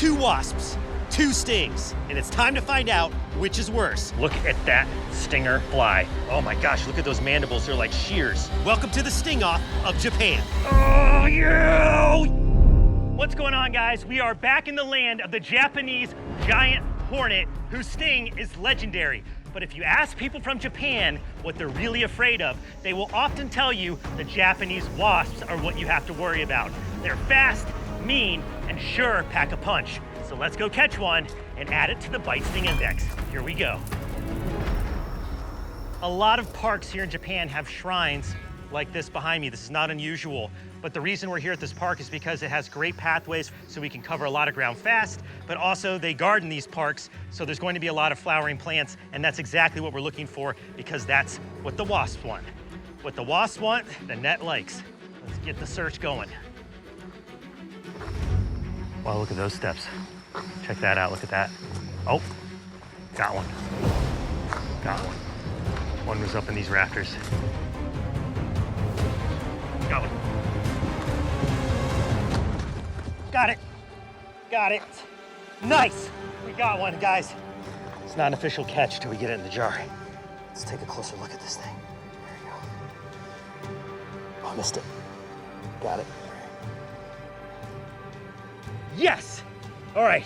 2 wasps, 2 stings, and it's time to find out which is worse. Look at that stinger fly. Oh my gosh, look at those mandibles, they're like shears. Welcome to the sting-off of Japan. Oh, yeah! What's going on, guys? We are back in the land of the Japanese giant hornet, whose sting is legendary. But if you ask people from Japan what they're really afraid of, they will often tell you the Japanese wasps are what you have to worry about. They're fast, mean, and sure pack a punch. So let's go catch one and add it to the bite sting index. Here we go. A lot of parks here in Japan have shrines like this behind me. This is not unusual, but the reason we're here at this park is because it has great pathways so we can cover a lot of ground fast, but also they garden these parks, so there's going to be a lot of flowering plants, and that's exactly what we're looking for because that's what the wasps want. What the wasps want, the net likes. Let's get the search going. Wow, look at those steps. Check that out, look at that. Oh, got one. Got one. One was up in these rafters. Got one. Got it. Got it. Nice. We got one, guys. It's not an official catch till we get it in the jar. Let's take a closer look at this thing. There we go. Oh, I missed it. Got it. Yes. All right.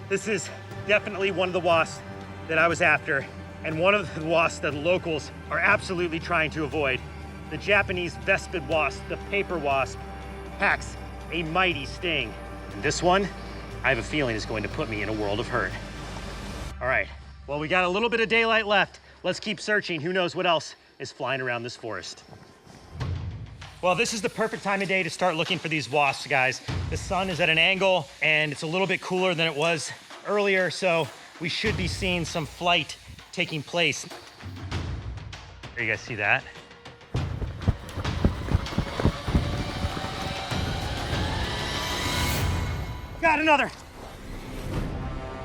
This is definitely one of the wasps that I was after, and one of the wasps that the locals are absolutely trying to avoid. The Japanese vespid wasp, the paper wasp, packs a mighty sting. And this one, I have a feeling is going to put me in a world of hurt. All right, well, we got a little bit of daylight left. Let's keep searching. Who knows what else is flying around this forest. Well, this is the perfect time of day to start looking for these wasps, guys. The sun is at an angle and it's a little bit cooler than it was earlier, so we should be seeing some flight taking place. There, you guys see that? Got another.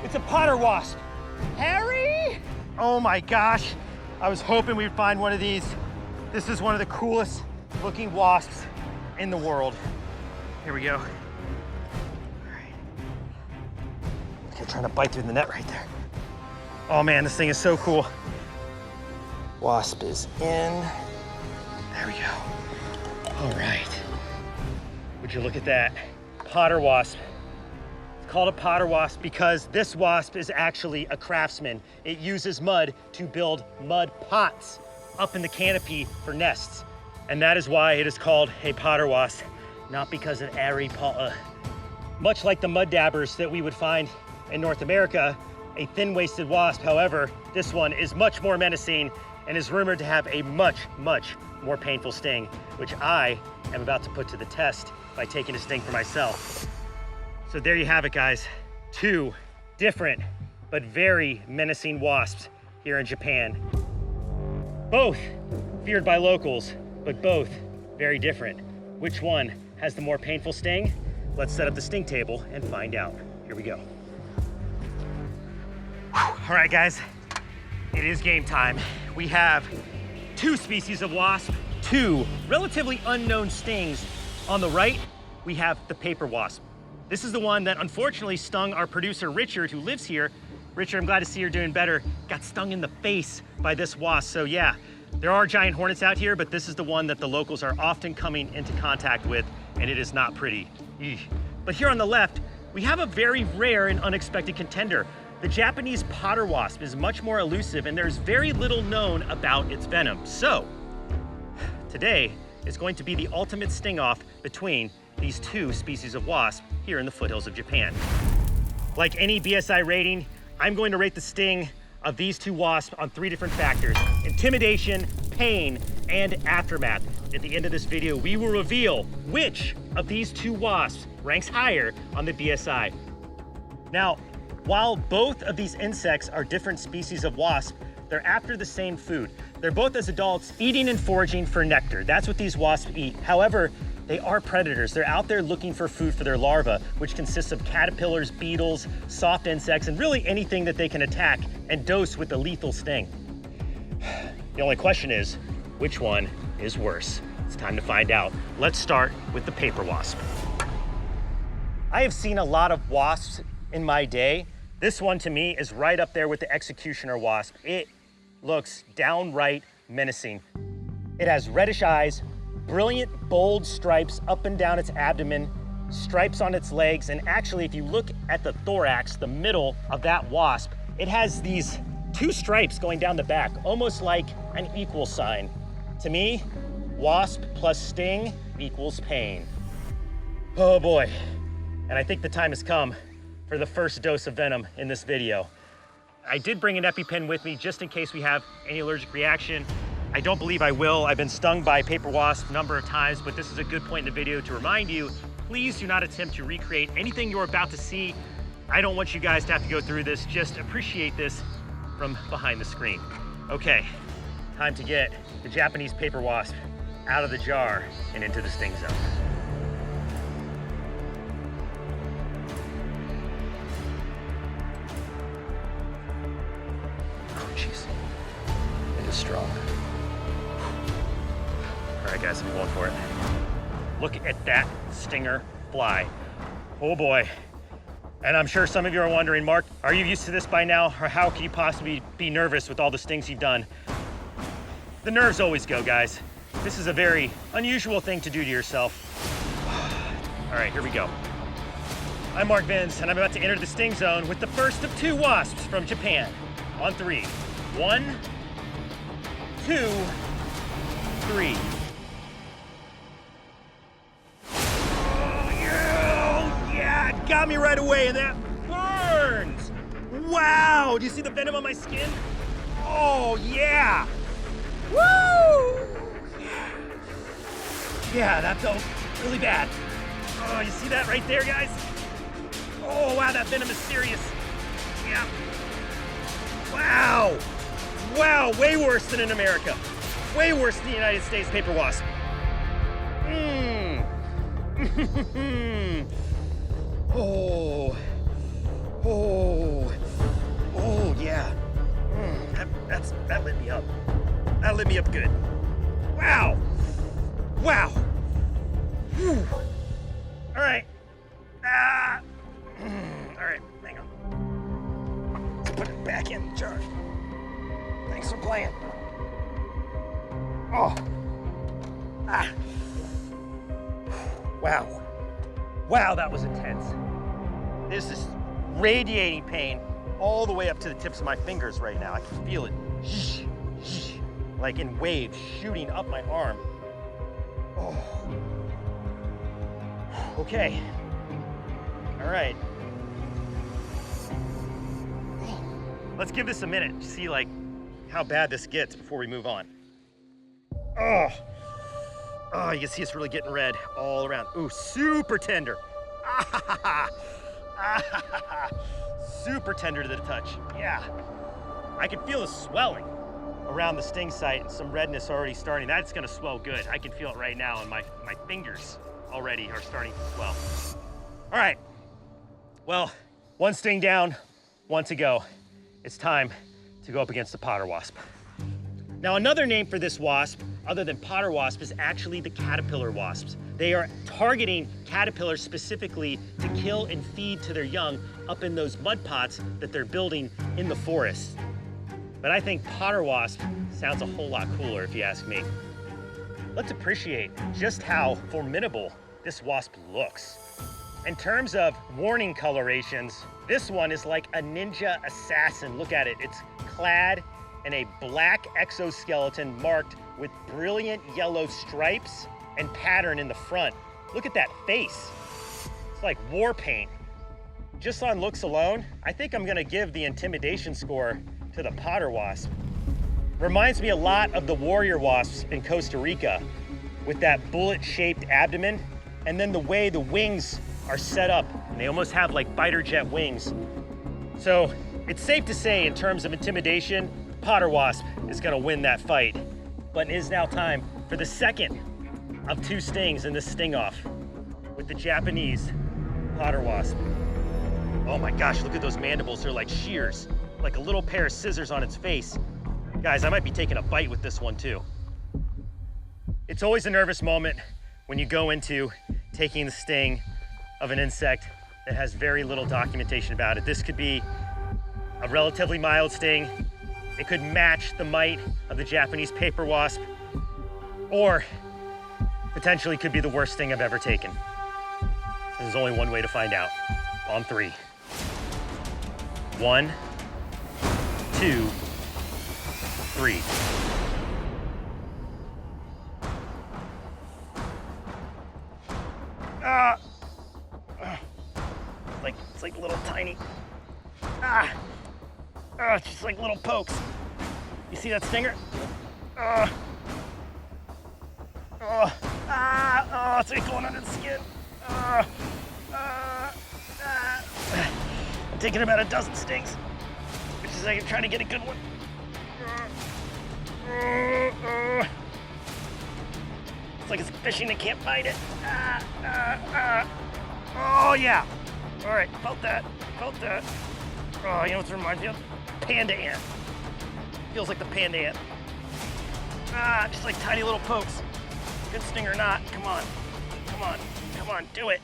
It's a potter wasp. Harry! Oh my gosh. I was hoping we'd find one of these. This is one of the coolest looking wasps in the world. Here we go. All right. Look at trying to bite through the net right there. Oh man, this thing is so cool. Wasp is in. There we go. All right. Would you look at that? Potter wasp. Called a potter wasp because this wasp is actually a craftsman. It uses mud to build mud pots up in the canopy for nests. And that is why it is called a potter wasp, not because of airy paw. Much like the mud dabbers that we would find in North America, a thin-waisted wasp, however, this one is much more menacing and is rumored to have a much, much more painful sting, which I am about to put to the test by taking a sting for myself. So there you have it, guys. 2 different but very menacing wasps here in Japan. Both feared by locals, but both very different. Which one has the more painful sting? Let's set up the sting table and find out. Here we go. All right, guys, it is game time. We have 2 species of wasp, 2 relatively unknown stings. On the right, we have the paper wasp. This is the one that unfortunately stung our producer, Richard, who lives here. Richard, I'm glad to see you're doing better. Got stung in the face by this wasp. So yeah, there are giant hornets out here, but this is the one that the locals are often coming into contact with, and it is not pretty. Eesh. But here on the left, we have a very rare and unexpected contender. The Japanese potter wasp is much more elusive, and there's very little known about its venom. So today is going to be the ultimate sting-off between these 2 species of wasp here in the foothills of Japan. Like any BSI rating, I'm going to rate the sting of these 2 wasps on 3 different factors: intimidation, pain, and aftermath. At the end of this video, we will reveal which of these 2 wasps ranks higher on the BSI. Now, while both of these insects are different species of wasp, they're after the same food. They're both, as adults, eating and foraging for nectar. That's what these wasps eat. However, they are predators. They're out there looking for food for their larvae, which consists of caterpillars, beetles, soft insects, and really anything that they can attack and dose with a lethal sting. The only question is, which one is worse? It's time to find out. Let's start with the paper wasp. I have seen a lot of wasps in my day, this one to me is right up there with the executioner wasp. It looks downright menacing. It has reddish eyes, brilliant bold stripes up and down its abdomen, stripes on its legs, and actually if you look at the thorax, the middle of that wasp, it has these two stripes going down the back, almost like an equal sign. To me, wasp plus sting equals pain. Oh boy. And I think the time has come for the first dose of venom in this video. I did bring an EpiPen with me just in case we have any allergic reaction. I don't believe I will. I've been stung by paper wasp a number of times, but this is a good point in the video to remind you, please do not attempt to recreate anything you're about to see. I don't want you guys to have to go through this. Just appreciate this from behind the screen. Okay, time to get the Japanese paper wasp out of the jar and into the sting zone. Oh, jeez. It is strong. All right, guys, I'm going for it. Look at that stinger fly. Oh boy. And I'm sure some of you are wondering, Mark, are you used to this by now? Or how can you possibly be nervous with all the stings you've done? The nerves always go, guys. This is a very unusual thing to do to yourself. All right, here we go. I'm Mark Vins, and I'm about to enter the sting zone with the first of two wasps from Japan. On three. 1, 2, 3. Got me right away, and that burns! Wow! Do you see the venom on my skin? Oh, yeah! Woo! Yeah, that felt really bad. Oh, you see that right there, guys? Oh, wow, that venom is serious. Yeah. Wow! Wow, way worse than in America. Way worse than the United States paper wasp. Oh, oh, oh, yeah. That lit me up. That lit me up good. Wow. Wow. Whew. All right. All right, hang on. Let's put it back in the jar. Thanks for playing. Oh. Wow. Wow, that was intense. This is radiating pain all the way up to the tips of my fingers right now. I can feel it, like in waves shooting up my arm. Oh. Okay. All right. Let's give this a minute to see like how bad this gets before we move on. Oh. Oh, you can see it's really getting red all around. Ooh, super tender. Super tender to the touch. Yeah. I can feel the swelling around the sting site and some redness already starting. That's gonna swell good. I can feel it right now, and my fingers already are starting to swell. All right. Well, one sting down, one to go. It's time to go up against the potter wasp. Now, another name for this wasp, other than potter wasp, is actually the caterpillar wasps. They are targeting caterpillars specifically to kill and feed to their young up in those mud pots that they're building in the forest. But I think potter wasp sounds a whole lot cooler if you ask me. Let's appreciate just how formidable this wasp looks. In terms of warning colorations, this one is like a ninja assassin. Look at it, it's clad in a black exoskeleton marked with brilliant yellow stripes and pattern in the front. Look at that face. It's like war paint. Just on looks alone, I think I'm gonna give the intimidation score to the potter wasp. Reminds me a lot of the warrior wasps in Costa Rica with that bullet-shaped abdomen, and then the way the wings are set up. And they almost have like fighter jet wings. So it's safe to say in terms of intimidation, potter wasp is gonna win that fight. But it is now time for the second of two stings in this sting-off with the Japanese potter wasp. Oh my gosh, look at those mandibles. They're like shears, like a little pair of scissors on its face. Guys, I might be taking a bite with this one too. It's always a nervous moment when you go into taking the sting of an insect that has very little documentation about it. This could be a relatively mild sting. It could match the might of the Japanese paper wasp, or potentially could be the worst sting I've ever taken. There's only one way to find out. On 3. 1, 2, 3. It's like little tiny. It's just like little pokes. You see that stinger? It's like going under the skin. I'm taking about a dozen stings, which is like I'm trying to get a good one. It's like it's fishing and can't bite it. Oh yeah. All right, felt that. Oh, you know what it reminds me of? Panda ant. Feels like the panda ant. Just like tiny little pokes. Good sting or not, come on, do it.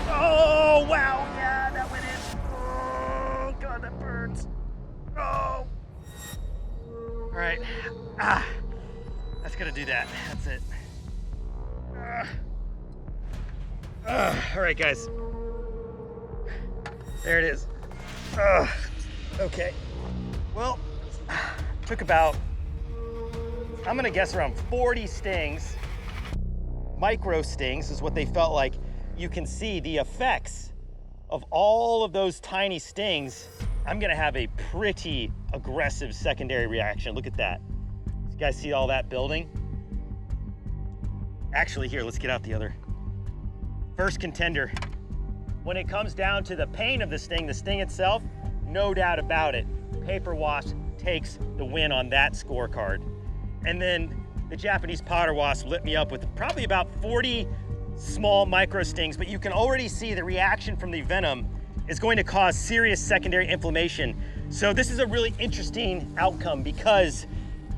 Oh, wow, yeah, that went in. Oh, God, that burns. Oh. All right, that's gonna do that, that's it. All right, guys. There it is. Okay. Well, took about, I'm gonna guess around 40 stings. Micro stings is what they felt like. You can see the effects of all of those tiny stings. I'm gonna have a pretty aggressive secondary reaction. Look at that. You guys see all that building? Actually, here, let's get out the other. First contender. When it comes down to the pain of the sting itself, no doubt about it, paper wasp takes the win on that scorecard. And then the Japanese powder wasp lit me up with probably about 40 small micro stings, but you can already see the reaction from the venom is going to cause serious secondary inflammation. So this is a really interesting outcome because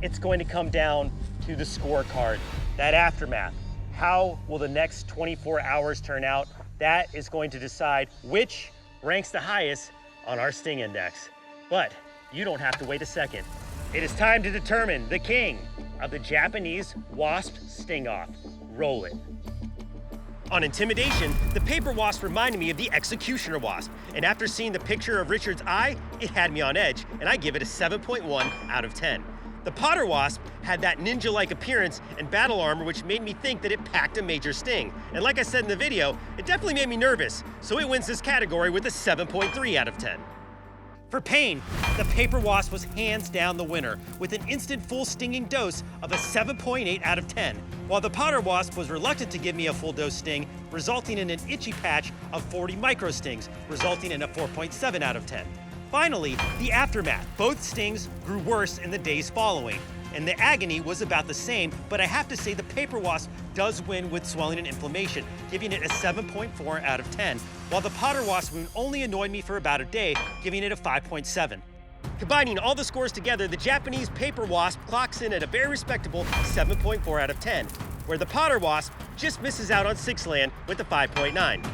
it's going to come down to the scorecard, that aftermath. How will the next 24 hours turn out? That is going to decide which ranks the highest on our sting index. But you don't have to wait a second. It is time to determine the king of the Japanese wasp sting-off. Roll it. On intimidation, the paper wasp reminded me of the executioner wasp, and after seeing the picture of Richard's eye, it had me on edge, and I give it a 7.1 out of 10. The potter wasp had that ninja-like appearance and battle armor which made me think that it packed a major sting. And like I said in the video, it definitely made me nervous, so it wins this category with a 7.3 out of 10. For pain, the paper wasp was hands down the winner with an instant full stinging dose of a 7.8 out of 10, while the potter wasp was reluctant to give me a full dose sting, resulting in an itchy patch of 40 micro stings, resulting in a 4.7 out of 10. Finally, the aftermath. Both stings grew worse in the days following, and the agony was about the same, but I have to say the paper wasp does win with swelling and inflammation, giving it a 7.4 out of 10, while the potter wasp wound only annoyed me for about a day, giving it a 5.7. Combining all the scores together, the Japanese paper wasp clocks in at a very respectable 7.4 out of 10, where the potter wasp just misses out on 6 land with a 5.9.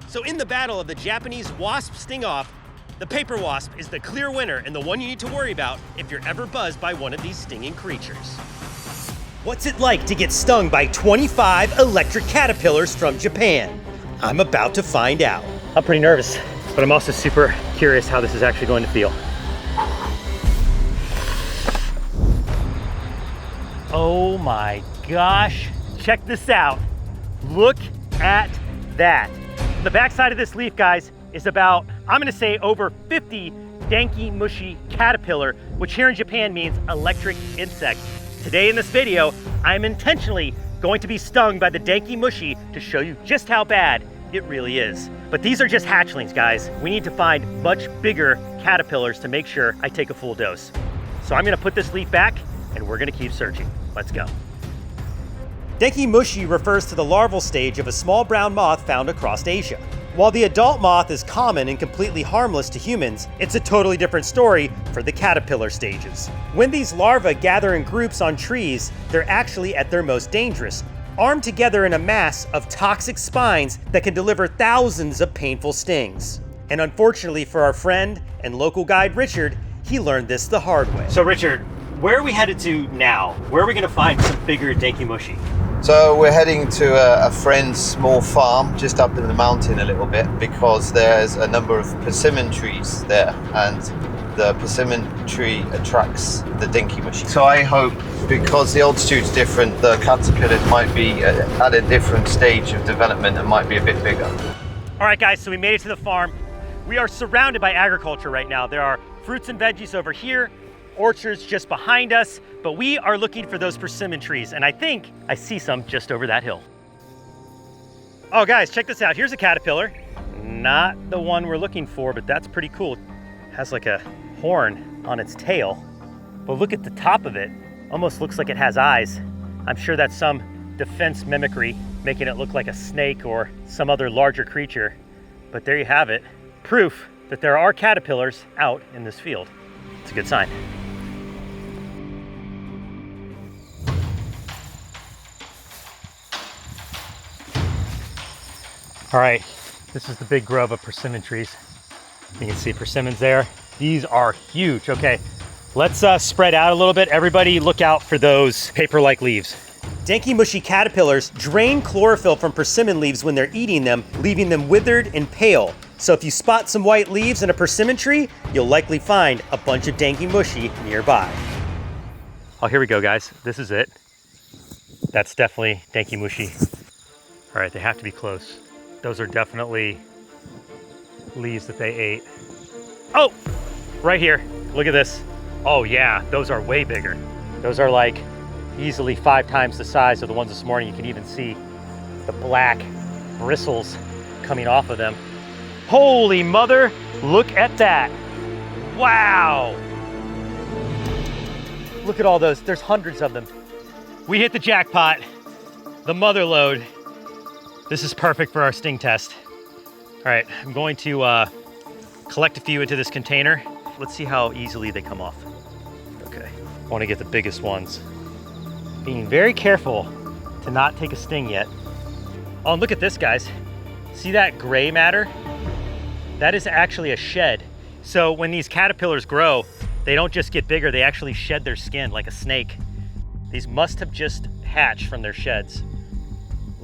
So in the battle of the Japanese wasp sting-off, the paper wasp is the clear winner and the one you need to worry about if you're ever buzzed by one of these stinging creatures. What's it like to get stung by 25 electric caterpillars from Japan? I'm about to find out. I'm pretty nervous, but I'm also super curious how this is actually going to feel. Oh my gosh, check this out. Look at that. The backside of this leaf, guys, is about, I'm gonna say, over 50 Denkimushi caterpillar, which here in Japan means electric insect. Today in this video, I'm intentionally going to be stung by the Denkimushi to show you just how bad it really is. But these are just hatchlings, guys. We need to find much bigger caterpillars to make sure I take a full dose. So I'm gonna put this leaf back and we're gonna keep searching. Let's go. Denkimushi refers to the larval stage of a small brown moth found across Asia. While the adult moth is common and completely harmless to humans, it's a totally different story for the caterpillar stages. When these larvae gather in groups on trees, they're actually at their most dangerous. armed together in a mass of toxic spines that can deliver thousands of painful stings. And unfortunately for our friend and local guide Richard, he learned this the hard way. So Richard, where are we headed to now? Where are we gonna find some bigger Denkimushi? So we're heading to a friend's small farm just up in the mountain a little bit because there's a number of persimmon trees there and the persimmon tree attracts the Denkimushi. So I hope, because the altitude's different, the caterpillar might be at a different stage of development and might be a bit bigger. All right guys, so we made it to the farm. We are surrounded by agriculture right now. There are fruits and veggies over here, orchards just behind us, but we are looking for those persimmon trees, and I think I see some just over that hill. Oh guys, check this out. Here's a caterpillar. Not the one we're looking for, but that's pretty cool. It has like a horn on its tail, but look at the top of it. Almost looks like it has eyes. I'm sure that's some defense mimicry, making it look like a snake or some other larger creature. But there you have it. Proof that there are caterpillars out in this field. It's a good sign. All right, this is the big grove of persimmon trees. You can see persimmons there. These are huge. Okay, let's spread out a little bit. Everybody look out for those paper-like leaves. Denkimushi caterpillars drain chlorophyll from persimmon leaves when they're eating them, leaving them withered and pale. So if you spot some white leaves in a persimmon tree, you'll likely find a bunch of Denkimushi nearby. Oh, here we go, guys. This is it. That's definitely Denkimushi. All right, they have to be close. Those are definitely leaves that they ate. Oh, right here. Look at this. Oh yeah, those are way bigger. Those are like easily 5 times the size of the ones this morning. You can even see the black bristles coming off of them. Holy mother, look at that. Wow. Look at all those, there's hundreds of them. We hit the jackpot, the mother lode. This is perfect for our sting test. All right, I'm going to collect a few into this container. Let's see how easily they come off. Okay, I want to get the biggest ones. Being very careful to not take a sting yet. Oh, and look at this, guys. See that gray matter? That is actually a shed. So when these caterpillars grow, they don't just get bigger, they actually shed their skin like a snake. These must have just hatched from their sheds.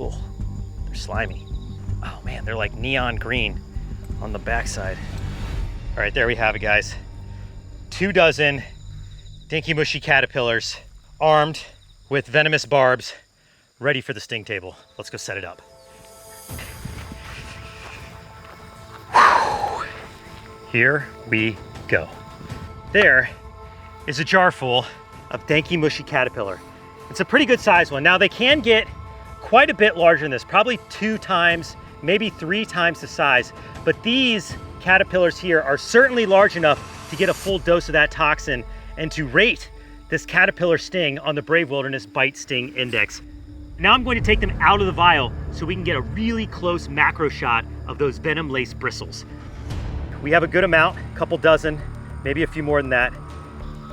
Ooh, they're slimy. Oh man, they're like neon green on the backside. All right, there we have it, guys. 2 dozen Denkimushi caterpillars armed with venomous barbs, ready for the sting table. Let's go set it up. Whew. Here we go. There is a jar full of Denkimushi caterpillar. It's a pretty good size one. Now they can get quite a bit larger than this, probably 2 times, maybe 3 times the size, but these caterpillars here are certainly large enough to get a full dose of that toxin and to rate this caterpillar sting on the Brave Wilderness Bite Sting Index. Now I'm going to take them out of the vial so we can get a really close macro shot of those venom-laced bristles. We have a good amount, a couple dozen, maybe a few more than that.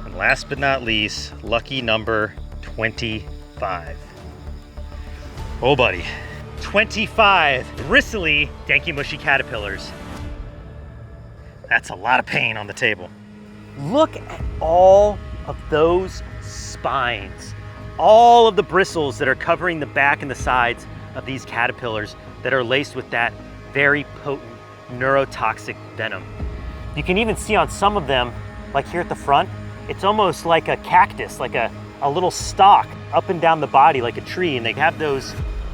And last but not least, lucky number 25. Oh buddy, 25 bristly Denkimushi caterpillars. That's a lot of pain on the table. Look at all of those spines. All of the bristles that are covering the back and the sides of these caterpillars that are laced with that very potent neurotoxic venom. You can even see on some of them, like here at the front, it's almost like a cactus, like a little stalk up and down the body like a tree, and they have those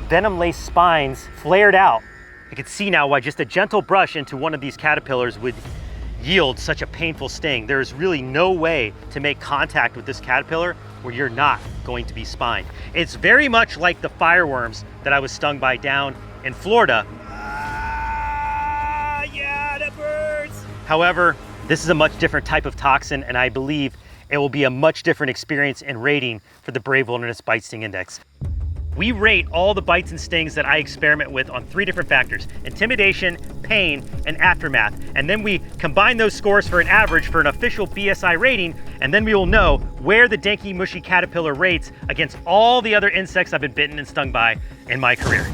venom-laced spines flared out. You can see now why just a gentle brush into one of these caterpillars would yield such a painful sting. There is really no way to make contact with this caterpillar where you're not going to be spined. It's very much like the fireworms that I was stung by down in Florida. Yeah, that burns. However, this is a much different type of toxin, and I believe it will be a much different experience and rating for the Brave Wilderness Bite Sting Index. We rate all the bites and stings that I experiment with on 3 different factors: intimidation, pain, and aftermath. And then we combine those scores for an average for an official BSI rating, and then we will know where the Denkimushi caterpillar rates against all the other insects I've been bitten and stung by in my career.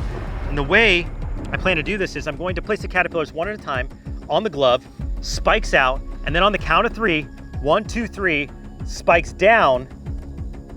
And the way I plan to do this is I'm going to place the caterpillars one at a time on the glove, spikes out, and then on the count of 3, 1, 2, 3, spikes down,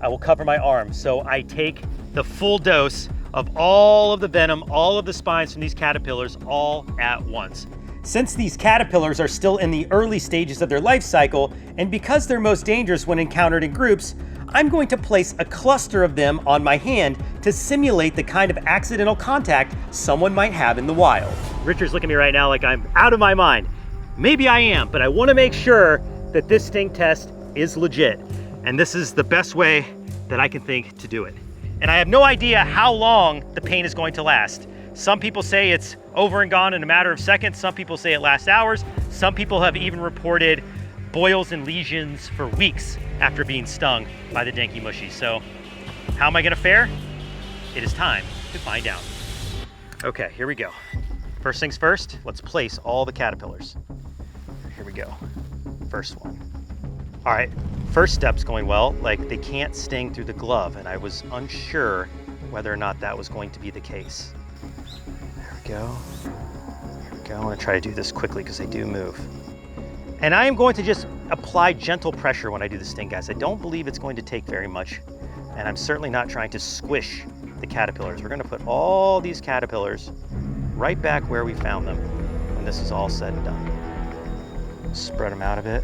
I will cover my arm. So I take the full dose of all of the venom, all of the spines from these caterpillars all at once. Since these caterpillars are still in the early stages of their life cycle, and because they're most dangerous when encountered in groups, I'm going to place a cluster of them on my hand to simulate the kind of accidental contact someone might have in the wild. Richard's looking at me right now like I'm out of my mind. Maybe I am, but I want to make sure that this sting test is legit. And this is the best way that I can think to do it. And I have no idea how long the pain is going to last. Some people say it's over and gone in a matter of seconds. Some people say it lasts hours. Some people have even reported boils and lesions for weeks after being stung by the Denkimushi. So how am I gonna fare? It is time to find out. Okay, here we go. First things first, let's place all the caterpillars. Here we go, first one. All right, first step's going well. Like, they can't sting through the glove, and I was unsure whether or not that was going to be the case. There we go. Here we go. I'm gonna try to do this quickly because they do move. And I am going to just apply gentle pressure when I do the sting, guys. I don't believe it's going to take very much, and I'm certainly not trying to squish the caterpillars. We're gonna put all these caterpillars right back where we found them when this is all said and done. Spread them out a bit.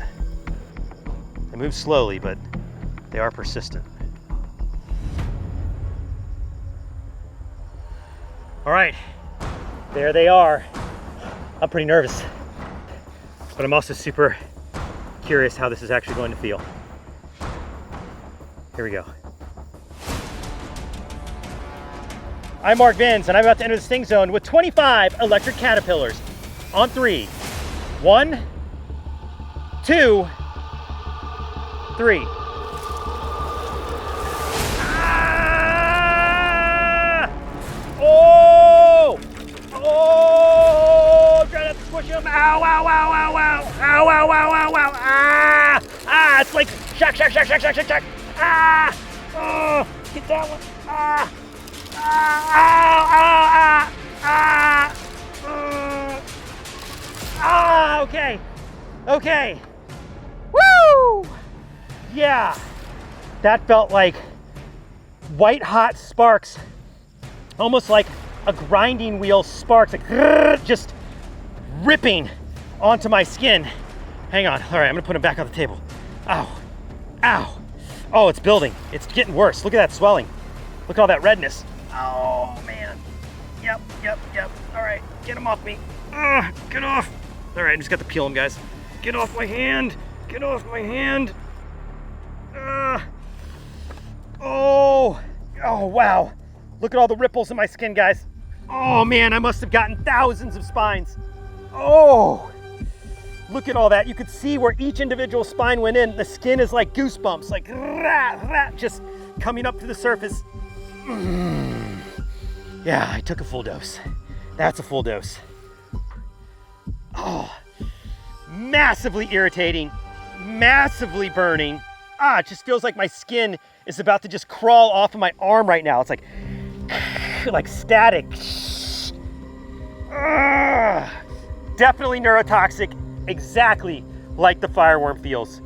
They move slowly, but they are persistent. All right, there they are. I'm pretty nervous, but I'm also super curious how this is actually going to feel. Here we go. I'm Mark Vins, and I'm about to enter the sting zone with 25 electric caterpillars. On 3. 1, 2, 3. Ah! Oh! Oh! Try not to squish him. Ow, ow, ow, ow, ow. Ow, ow, ow, ow, ow. Ah! Ah! It's like shock, shock, shock, shock, shock, shock, shock. Ah! Oh! Get that one. Ah! Ah! Ow, ow, ah! Ah! Okay. Okay. Woo! Yeah, that felt like white hot sparks, almost like a grinding wheel sparks, like just ripping onto my skin. Hang on, all right, I'm gonna put them back on the table. Ow, ow. Oh, it's building, it's getting worse. Look at that swelling. Look at all that redness. Oh man, yep. All right, get them off me. Get off. All right, I just got to peel them, guys. Get off my hand, get off my hand. Oh, wow. Look at all the ripples in my skin, guys. Oh man, I must have gotten thousands of spines. Oh, look at all that. You could see where each individual spine went in. The skin is like goosebumps, like just coming up to the surface. Yeah, I took a full dose. That's a full dose. Oh, massively irritating, massively burning. It just feels like my skin is about to just crawl off of my arm right now. It's like static. Definitely neurotoxic, exactly like the fireworm feels.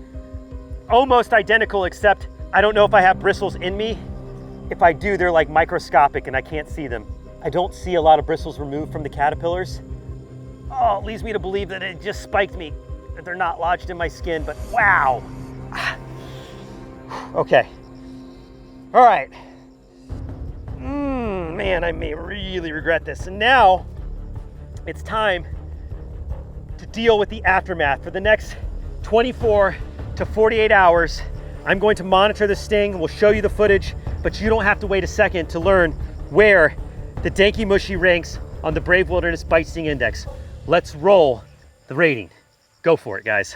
Almost identical, except I don't know if I have bristles in me. If I do, they're like microscopic and I can't see them. I don't see a lot of bristles removed from the caterpillars. Oh, it leads me to believe that it just spiked me, that they're not lodged in my skin, but wow. Okay. All right. Man, I may really regret this. And now it's time to deal with the aftermath. For the next 24 to 48 hours, I'm going to monitor the sting. We'll show you the footage, but you don't have to wait a second to learn where the Denkimushi ranks on the Brave Wilderness Bite Sting Index. Let's roll the rating. Go for it, guys.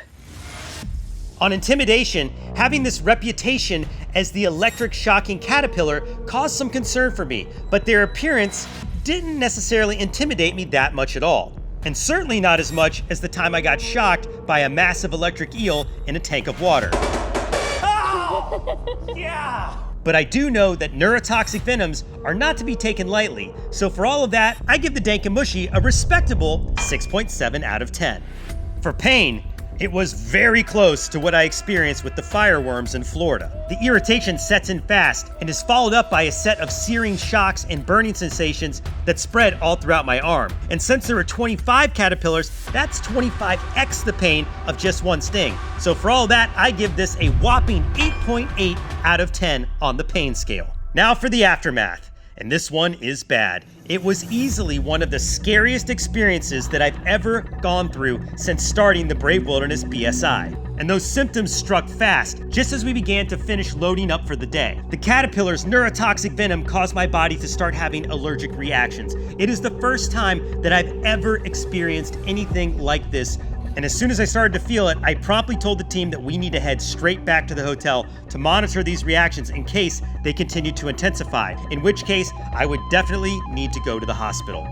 On intimidation, having this reputation as the electric shocking caterpillar caused some concern for me, but their appearance didn't necessarily intimidate me that much at all. And certainly not as much as the time I got shocked by a massive electric eel in a tank of water. Oh! Yeah! But I do know that neurotoxic venoms are not to be taken lightly, so for all of that, I give the Denkimushi a respectable 6.7 out of 10. For pain, it was very close to what I experienced with the fireworms in Florida. The irritation sets in fast and is followed up by a set of searing shocks and burning sensations that spread all throughout my arm. And since there were 25 caterpillars, that's 25x the pain of just one sting. So for all that, I give this a whopping 8.8 out of 10 on the pain scale. Now for the aftermath. And this one is bad. It was easily one of the scariest experiences that I've ever gone through since starting the Brave Wilderness BSI. And those symptoms struck fast, just as we began to finish loading up for the day. The caterpillar's neurotoxic venom caused my body to start having allergic reactions. It is the first time that I've ever experienced anything like this. And as soon as I started to feel it, I promptly told the team that we need to head straight back to the hotel to monitor these reactions in case they continue to intensify, in which case I would definitely need to go to the hospital.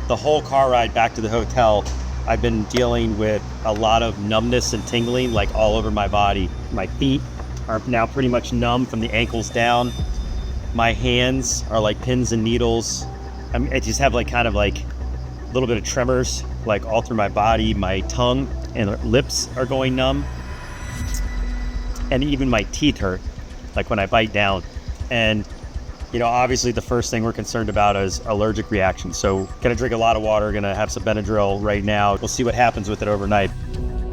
The whole car ride back to the hotel, I've been dealing with a lot of numbness and tingling like all over my body. My feet are now pretty much numb from the ankles down. My hands are like pins and needles. I just have like kind of like a little bit of tremors like all through my body. My tongue and lips are going numb, and even my teeth hurt like when I bite down. And you know, obviously the first thing we're concerned about is allergic reactions, so gonna drink a lot of water, gonna have some Benadryl right now. We'll see what happens with it overnight.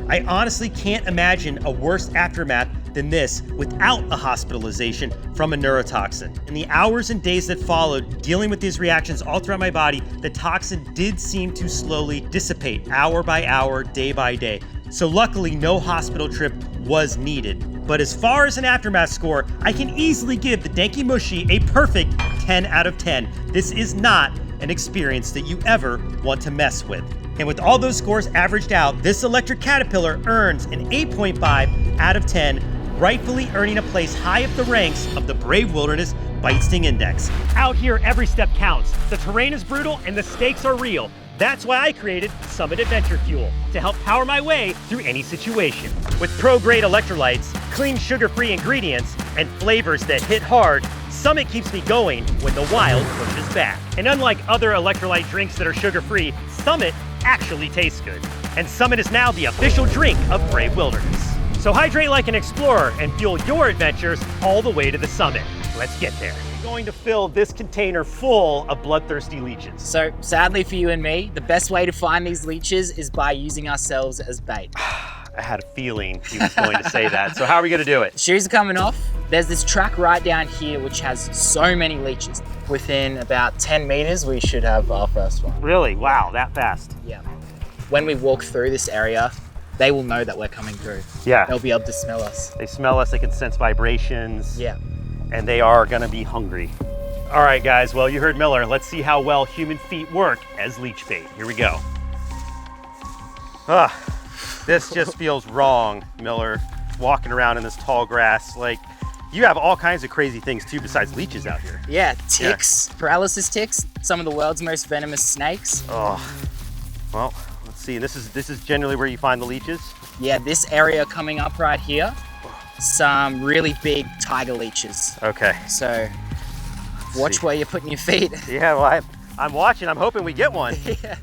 I honestly can't imagine a worse aftermath than this without a hospitalization from a neurotoxin. In the hours and days that followed, dealing with these reactions all throughout my body, the toxin did seem to slowly dissipate hour by hour, day by day. So luckily, no hospital trip was needed. But as far as an aftermath score, I can easily give the Denkimushi a perfect 10 out of 10. This is not an experience that you ever want to mess with. And with all those scores averaged out, this electric caterpillar earns an 8.5 out of 10, rightfully earning a place high up the ranks of the Brave Wilderness Bite Sting Index. Out here, every step counts. The terrain is brutal and the stakes are real. That's why I created Summit Adventure Fuel, to help power my way through any situation. With pro-grade electrolytes, clean sugar-free ingredients, and flavors that hit hard, Summit keeps me going when the wild pushes back. And unlike other electrolyte drinks that are sugar-free, Summit actually tastes good. And Summit is now the official drink of Brave Wilderness. So hydrate like an explorer and fuel your adventures all the way to the summit. Let's get there. We're going to fill this container full of bloodthirsty leeches. So sadly for you and me, the best way to find these leeches is by using ourselves as bait. I had a feeling he was going to say that. So how are we gonna do it? Shoes are coming off. There's this track right down here which has so many leeches. Within about 10 meters, we should have our first one. Really? Wow, that fast? Yeah. When we walk through this area, they will know that we're coming through. Yeah. They'll be able to smell us. They smell us, they can sense vibrations. Yeah. And they are gonna be hungry. All right, guys, well, you heard Miller. Let's see how well human feet work as leech bait. Here we go. This just feels wrong, Miller, walking around in this tall grass. Like, you have all kinds of crazy things too besides leeches out here. Yeah, ticks, paralysis ticks, some of the world's most venomous snakes. Oh, well, let's see. This is generally where you find the leeches? Yeah, this area coming up right here, some really big tiger leeches. Okay. So watch where you're putting your feet. Yeah, well, I'm watching. I'm hoping we get one. Yeah.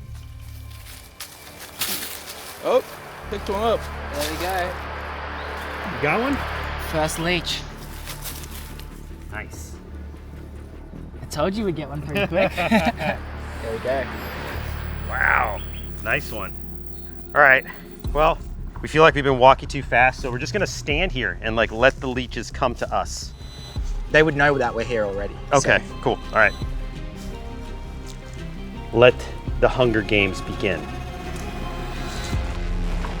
Oh, picked one up. There we go. You got one? First leech. Nice. I told you we'd get one pretty quick. There we go. Wow, nice one. All right, well, we feel like we've been walking too fast, so we're just gonna stand here and like let the leeches come to us. They would know that we're here already. Okay, so. cool, all right. Let the Hunger Games begin.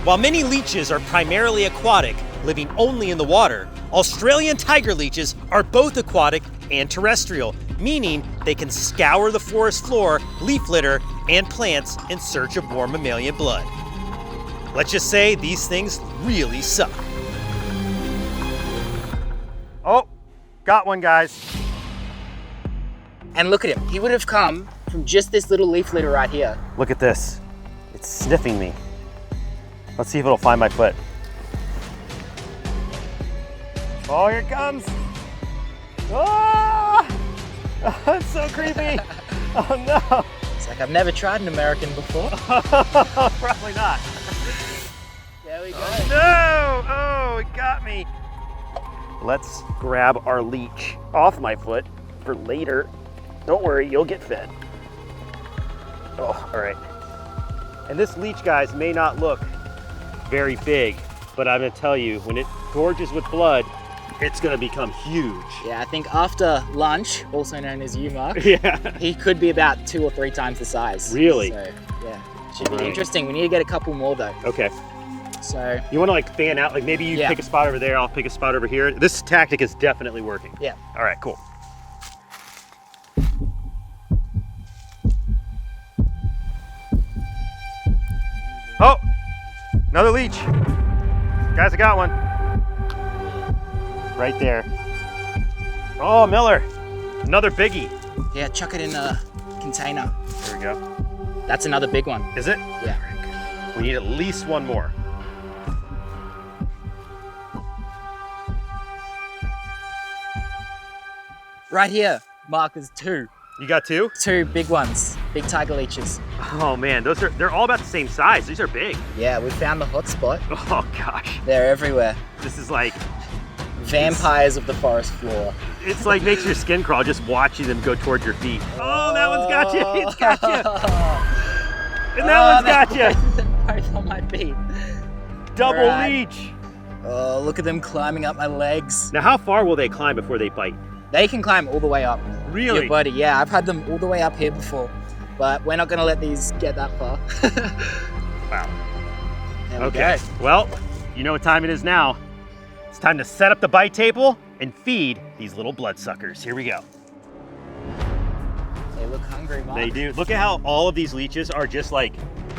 While many leeches are primarily aquatic, living only in the water, Australian tiger leeches are both aquatic and terrestrial, meaning they can scour the forest floor, leaf litter, and plants in search of warm mammalian blood. Let's just say these things really suck. Oh, got one, guys. And look at him. He would have come from just this little leaf litter right here. Look at this. It's sniffing me. Let's see if it'll find my foot. Oh, here it comes. Oh, it's so creepy. Oh no. It's like I've never tried an American before. Probably not. There we go. Oh, no. Oh, it got me. Let's grab our leech off my foot for later. Don't worry, you'll get fed. Oh, all right. And this leech, guys, may not look very big, but I'm gonna tell you, when it gorges with blood, it's gonna become huge. Yeah, I think after lunch, also known as Mark, Yeah. he could be about 2 or 3 times the size. Really? So, yeah, should be Right. interesting. We need to get a couple more though. Okay. So, You wanna like fan out? Like maybe you Yeah. pick a spot over there, I'll pick a spot over here. This tactic is definitely working. yeah. All right, cool. Oh, another leech. Guys, I got one. Right there. Oh, Miller, another biggie. Yeah, chuck it in a container. There we go. That's another big one. Is it? Yeah. We need at least one more. Right here, Mark, there's 2. You got 2? 2 big ones, big tiger leeches. Oh man, they're all about the same size. These are big. Yeah, we found the hot spot. Oh gosh, They're everywhere. this is like, Vampires of the forest floor. it's like makes your skin crawl just watching them go towards your feet. Oh, that one's got you. It's got you. And that one's got you. Both on my feet. Double Right. leech. Oh, look at them climbing up my legs. Now, how far will they climb before they bite? They can climb all the way up. Really? Your body, yeah. I've had them all the way up here before, but we're not gonna let these get that far. Wow. There we Okay. go. Well, you know what time it is now. It's time to set up the bite table and feed these little bloodsuckers. Here we go. They look hungry, Mark. They do. Look at how all of these leeches are just like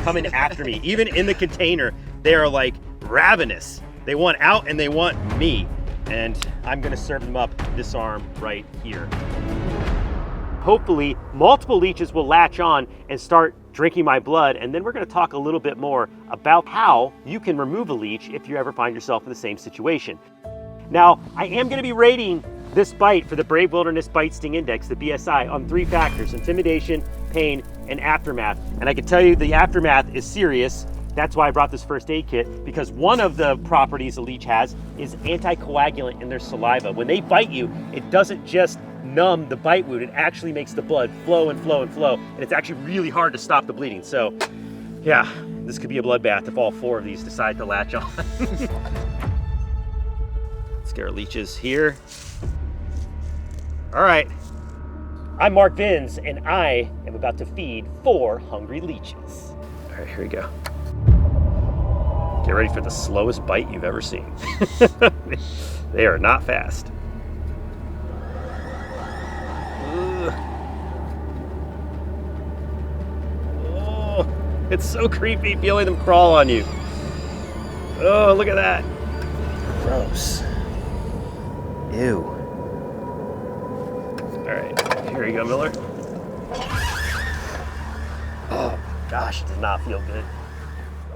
coming after me. Even in the container, they are like ravenous. They want out and they want me. And I'm gonna serve them up this arm right here. Hopefully, multiple leeches will latch on and start drinking my blood, and then we're gonna talk a little bit more about how you can remove a leech if you ever find yourself in the same situation. Now, I am gonna be rating this bite for the Brave Wilderness Bite Sting Index, the BSI, on 3 factors: intimidation, pain, and aftermath. And I can tell you the aftermath is serious. That's why I brought this first aid kit, because one of the properties a leech has is anticoagulant in their saliva. When they bite you, it doesn't just numb the bite wound, it actually makes the blood flow and flow and flow, and it's actually really hard to stop the bleeding. So, yeah, this could be a bloodbath if all 4 of these decide to latch on. Let's get our leeches here. All right, I'm Mark Vins, and I am about to feed 4 hungry leeches. All right, here we go. Get ready for the slowest bite you've ever seen. They are not fast. Ugh. Oh, it's so creepy feeling them crawl on you. Oh, look at that. Gross. Ew. All right, here you go, Miller. Oh gosh, it does not feel good.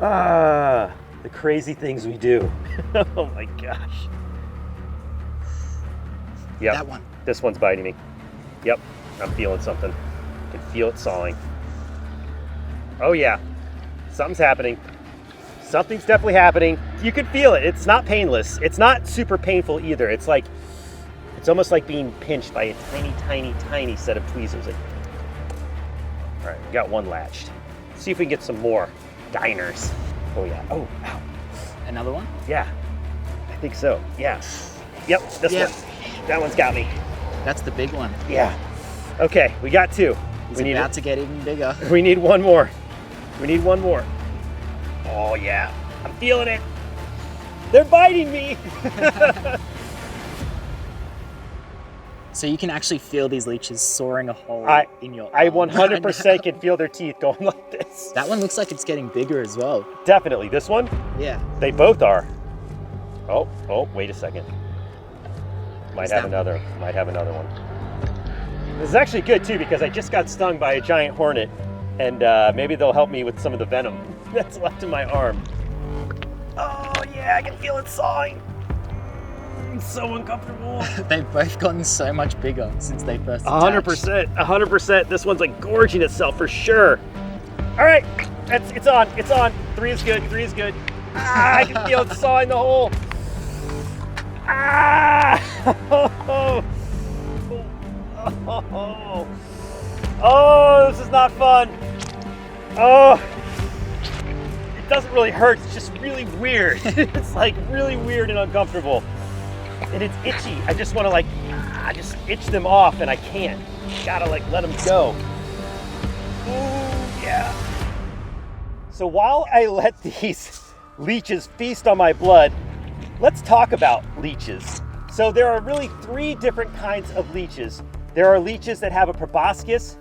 Ah, the crazy things we do. Oh my gosh. Yep, That one. this one's biting me. Yep, I'm feeling something. I can feel it sawing. Oh yeah, something's happening. Something's definitely happening. You can feel it. It's not painless. It's not super painful either. It's like, it's almost like being pinched by a tiny, tiny, tiny set of tweezers. Like, all right, we got one latched. Let's see if we can get some more diners. Oh yeah, oh, ow. Another one? Yeah, I think so, yeah. Yep, this Yeah. one. That one's got me. That's the big one. Yeah. Okay, we got 2. He's about to get even bigger. We need one more. We need one more. Oh yeah, I'm feeling it. They're biting me. So you can actually feel these leeches sawing a hole in your I arm 100% can feel their teeth going like this. That one looks like it's getting bigger as well. Definitely, this one, Yeah. they both are. Oh, wait a second. Might have another one. This is actually good too because I just got stung by a giant hornet, and maybe they'll help me with some of the venom that's left in my arm. Oh yeah, I can feel it sawing. It's so uncomfortable. They've both gotten so much bigger since they first attached. 100%. This one's like gorging itself for sure. All right, it's on. 3 is good. Ah, I can feel it sawing the hole. Ah! Oh, this is not fun. Oh, it doesn't really hurt. It's just really weird. It's like really weird and uncomfortable. And it's itchy. I just want to like, just itch them off, and I can't. Gotta like let them go. Ooh, yeah. So while I let these leeches feast on my blood, let's talk about leeches. So there are really 3 different kinds of leeches. There are leeches that have a proboscis,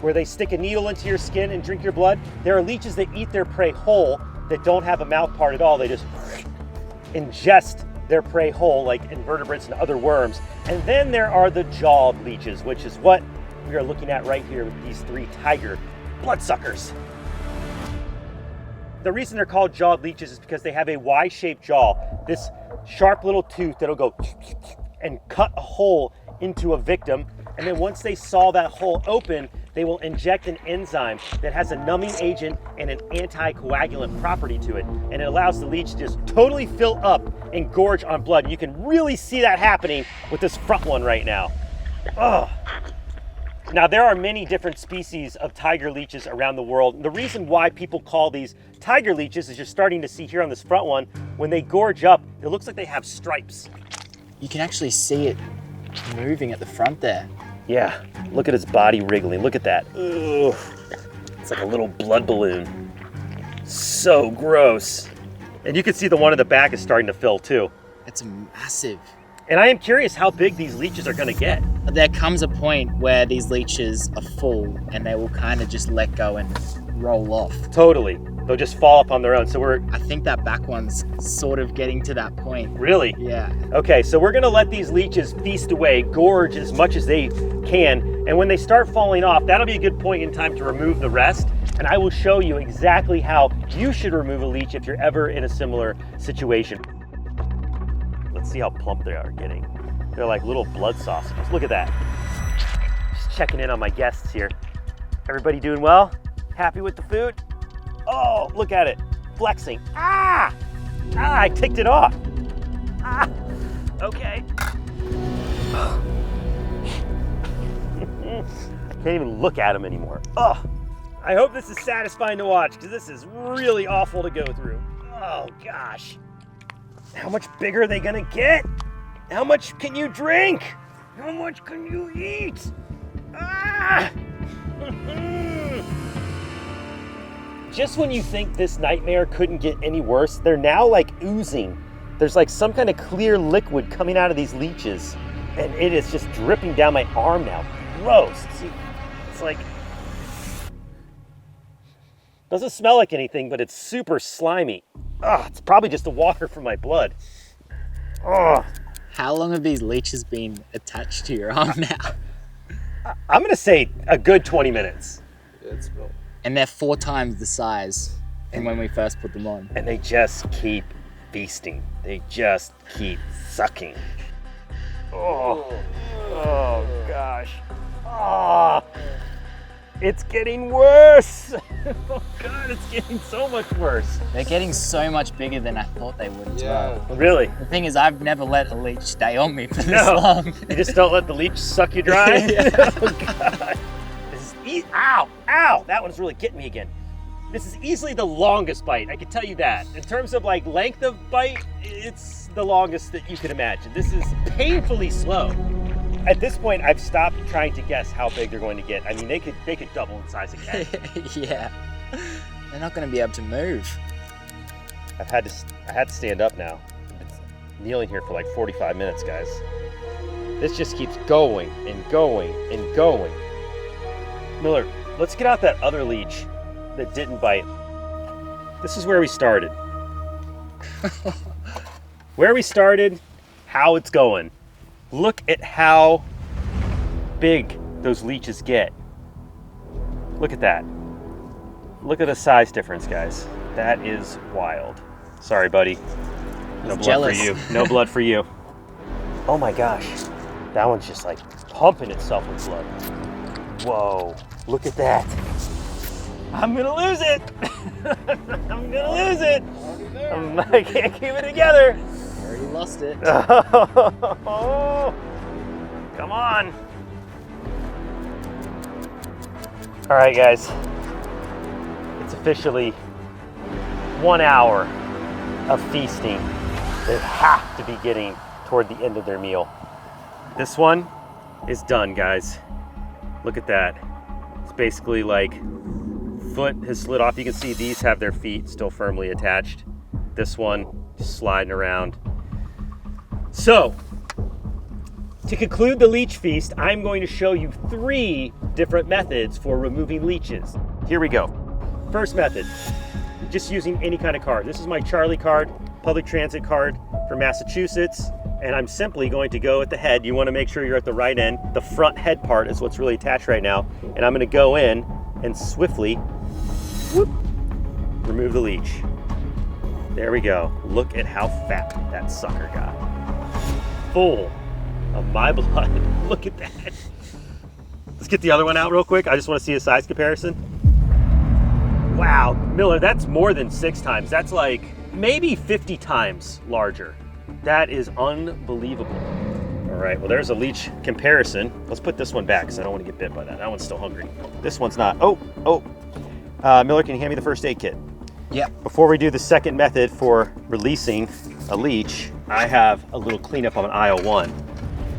where they stick a needle into your skin and drink your blood. There are leeches that eat their prey whole, that don't have a mouth part at all. They just ingest their prey whole, like invertebrates and other worms. And then there are the jawed leeches, which is what we are looking at right here with these 3 tiger bloodsuckers. The reason they're called jawed leeches is because they have a Y-shaped jaw, this sharp little tooth that'll go and cut a hole into a victim. And then once they saw that hole open, they will inject an enzyme that has a numbing agent and an anticoagulant property to it. And it allows the leech to just totally fill up and gorge on blood. You can really see that happening with this front one right now. Oh. Now, there are many different species of tiger leeches around the world. And the reason why people call these tiger leeches is you're starting to see here on this front one, when they gorge up, it looks like they have stripes. You can actually see it moving at the front there. Yeah, look at its body wriggling. Look at that. Ugh. It's like a little blood balloon. So gross. And you can see the one in the back is starting to fill too. It's massive. And I am curious how big these leeches are gonna get. There comes a point where these leeches are full and they will kind of just let go and roll off. Totally. They'll just fall up on their own. So I think that back one's sort of getting to that point. Really? Yeah. Okay, so we're gonna let these leeches feast away, gorge as much as they can. And when they start falling off, that'll be a good point in time to remove the rest. And I will show you exactly how you should remove a leech if you're ever in a similar situation. Let's see how plump they are getting. They're like little blood sausages. Look at that. Just checking in on my guests here. Everybody doing well? Happy with the food? Oh, look at it, flexing. Ah, I ticked it off. Ah, okay. I can't even look at them anymore. Oh, I hope this is satisfying to watch because this is really awful to go through. Oh gosh. How much bigger are they gonna get? How much can you drink? How much can you eat? Ah! Just when you think this nightmare couldn't get any worse, they're now like oozing. There's like some kind of clear liquid coming out of these leeches, and it is just dripping down my arm now. Gross. See, it's like, doesn't smell like anything, but it's super slimy. Ugh, it's probably just the water from my blood. Ugh. How long have these leeches been attached to your arm now? I'm gonna say a good 20 minutes. Yeah, it's about... And they're 4 times the size than when we first put them on. And they just keep feasting. They just keep sucking. Oh, oh gosh. Oh, it's getting worse. Oh God, it's getting so much worse. They're getting so much bigger than I thought they would as well. Really? The thing is, I've never let a leech stay on me for this long. You just don't let the leech suck you dry? Yeah. Oh God. This is ow, ow, that one's really getting me again. This is easily the longest bite, I can tell you that. In terms of like length of bite, it's the longest that you could imagine. This is painfully slow. At this point, I've stopped trying to guess how big they're going to get. I mean, they could double in size again. Yeah. They're not going to be able to move. I had to stand up now. I've been kneeling here for like 45 minutes, guys. This just keeps going and going and going. Miller, let's get out that other leech that didn't bite. This is where we started. Where we started, how it's going. Look at how big those leeches get. Look at that. Look at the size difference, guys. That is wild. Sorry, buddy. No blood jealous. for you. No blood for you. Oh my gosh. That one's just like pumping itself with blood. Whoa, look at that. I'm gonna lose it. I'm gonna lose it. I can't keep it together. Already lost it. Oh, come on. All right, guys. It's officially 1 hour of feasting. They have to be getting toward the end of their meal. This one is done, guys. Look at that. It's basically like foot has slid off. You can see these have their feet still firmly attached. This one just sliding around. So, to conclude the leech feast, I'm going to show you 3 different methods for removing leeches. Here we go. First method, just using any kind of card. This is my Charlie card, public transit card for Massachusetts, and I'm simply going to go at the head. You want to make sure you're at the right end. The front head part is what's really attached right now, and I'm going to go in and swiftly whoop, remove the leech. There we go. Look at how fat that sucker got. Full of my blood. Look at that. Let's get the other one out real quick. I just want to see a size comparison. Wow, Miller, that's more than 6 times. That's like maybe 50 times larger. That is unbelievable. All right, well, there's a leech comparison. Let's put this one back because I don't want to get bit by that. That one's still hungry. This one's not. Miller, can you hand me the first aid kit? Yep. Before we do the second method for releasing a leech, I have a little cleanup on aisle 1.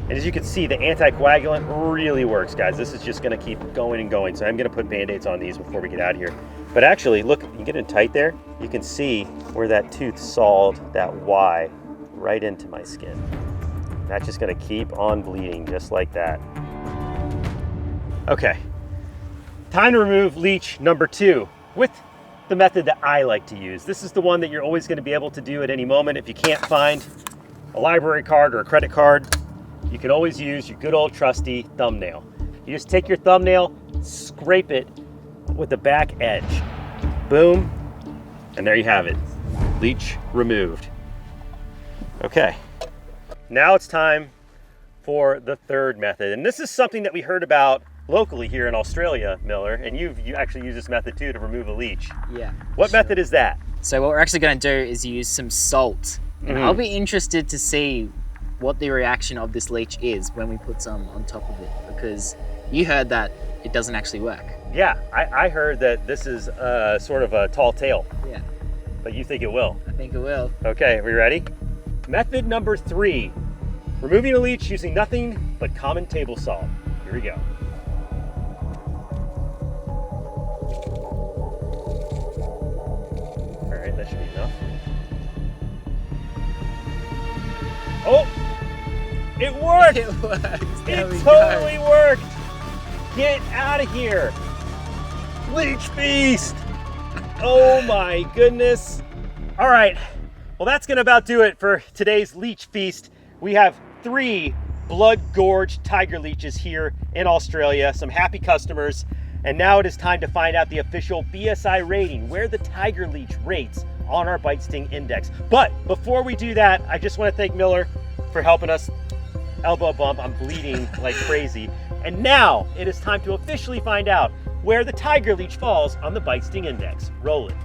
And as you can see, the anticoagulant really works, guys. This is just gonna keep going and going. So I'm gonna put Band-Aids on these before we get out of here. But actually, look, you get in tight there, you can see where that tooth sawed that Y right into my skin. That's just gonna keep on bleeding just like that. Okay, time to remove leech number 2 with the method that I like to use. This is the one that you're always gonna be able to do at any moment. If you can't find a library card or a credit card, you can always use your good old trusty thumbnail. You just take your thumbnail, scrape it with the back edge. Boom, and there you have it. Leech removed. Okay, now it's time for the third method. And this is something that we heard about locally here in Australia, Miller, and you actually use this method too to remove a leech. Yeah. What method is that? So what we're actually going to do is use some salt. And I'll be interested to see what the reaction of this leech is when we put some on top of it, because you heard that it doesn't actually work. Yeah, I heard that this is sort of a tall tale, Yeah, but you think it will. I think it will. Okay, are we ready? Method number 3, removing a leech using nothing but common table salt. Here we go. All right, that should be enough. Oh, it worked! It works. There we It go. totally worked! Get out of here! Leech feast! Oh my goodness. All right, well, that's gonna about do it for today's leech feast. We have 3 blood-gorged tiger leeches here in Australia, some happy customers, and now it is time to find out the official BSI rating, where the tiger leech rates on our bite sting index. But before we do that, I just want to thank Miller for helping us. Elbow bump, I'm bleeding like crazy. And now it is time to officially find out where the tiger leech falls on the bite sting index. Roll it.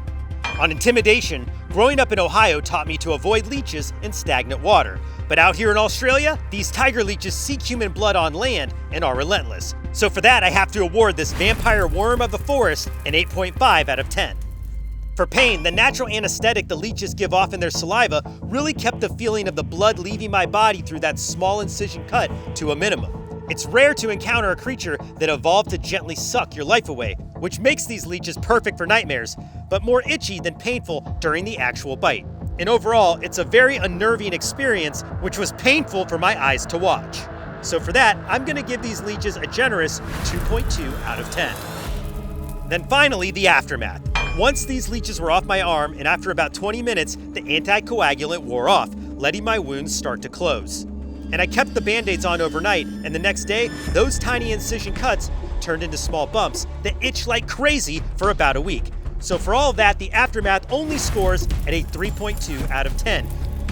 On intimidation, growing up in Ohio taught me to avoid leeches in stagnant water. But out here in Australia, these tiger leeches seek human blood on land and are relentless. So for that, I have to award this vampire worm of the forest an 8.5 out of 10. For pain, the natural anesthetic the leeches give off in their saliva really kept the feeling of the blood leaving my body through that small incision cut to a minimum. It's rare to encounter a creature that evolved to gently suck your life away, which makes these leeches perfect for nightmares, but more itchy than painful during the actual bite. And overall, it's a very unnerving experience, which was painful for my eyes to watch. So for that, I'm gonna give these leeches a generous 2.2 out of 10. Then finally, the aftermath. Once these leeches were off my arm, and after about 20 minutes, the anticoagulant wore off, letting my wounds start to close. and I kept the band-aids on overnight, and the next day, those tiny incision cuts turned into small bumps that itched like crazy for about a week. So for all that, the aftermath only scores at a 3.2 out of 10,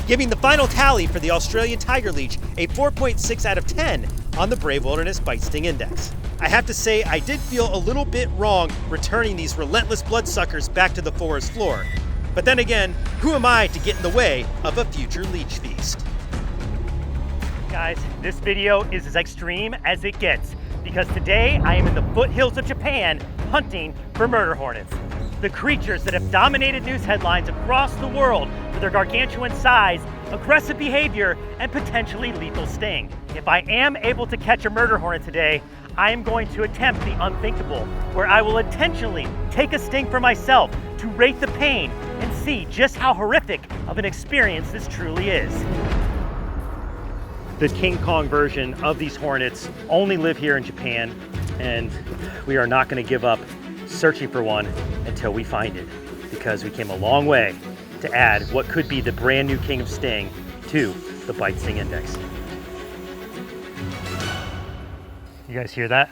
giving the final tally for the Australian tiger leech a 4.6 out of 10 on the Brave Wilderness Bite Sting Index. I have to say, I did feel a little bit wrong returning these relentless bloodsuckers back to the forest floor. But then again, who am I to get in the way of a future leech feast? Guys, this video is as extreme as it gets because today I am in the foothills of Japan hunting for murder hornets. The creatures that have dominated news headlines across the world for their gargantuan size, aggressive behavior, and potentially lethal sting. If I am able to catch a murder hornet today, I am going to attempt the unthinkable, where I will intentionally take a sting for myself to rate the pain and see just how horrific of an experience this truly is. The King Kong version of these hornets only live here in Japan, and we are not going to give up searching for one until we find it, because we came a long way to add what could be the brand new king of sting to the Bite Sting Index. You guys hear that?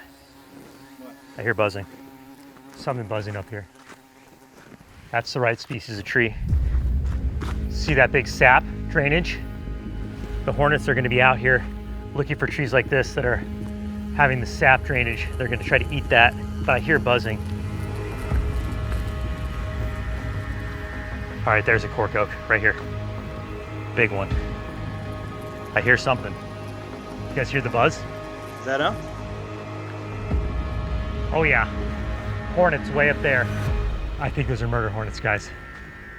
I hear buzzing. Something buzzing up here. That's the right species of tree. See that big sap drainage? The hornets are going to be out here looking for trees like this that are having the sap drainage. They're going to try to eat that, but I hear buzzing. All right, there's a cork oak right here. Big one. I hear something. You guys hear the buzz? Is that up? Oh yeah, hornets way up there. I think those are murder hornets, guys.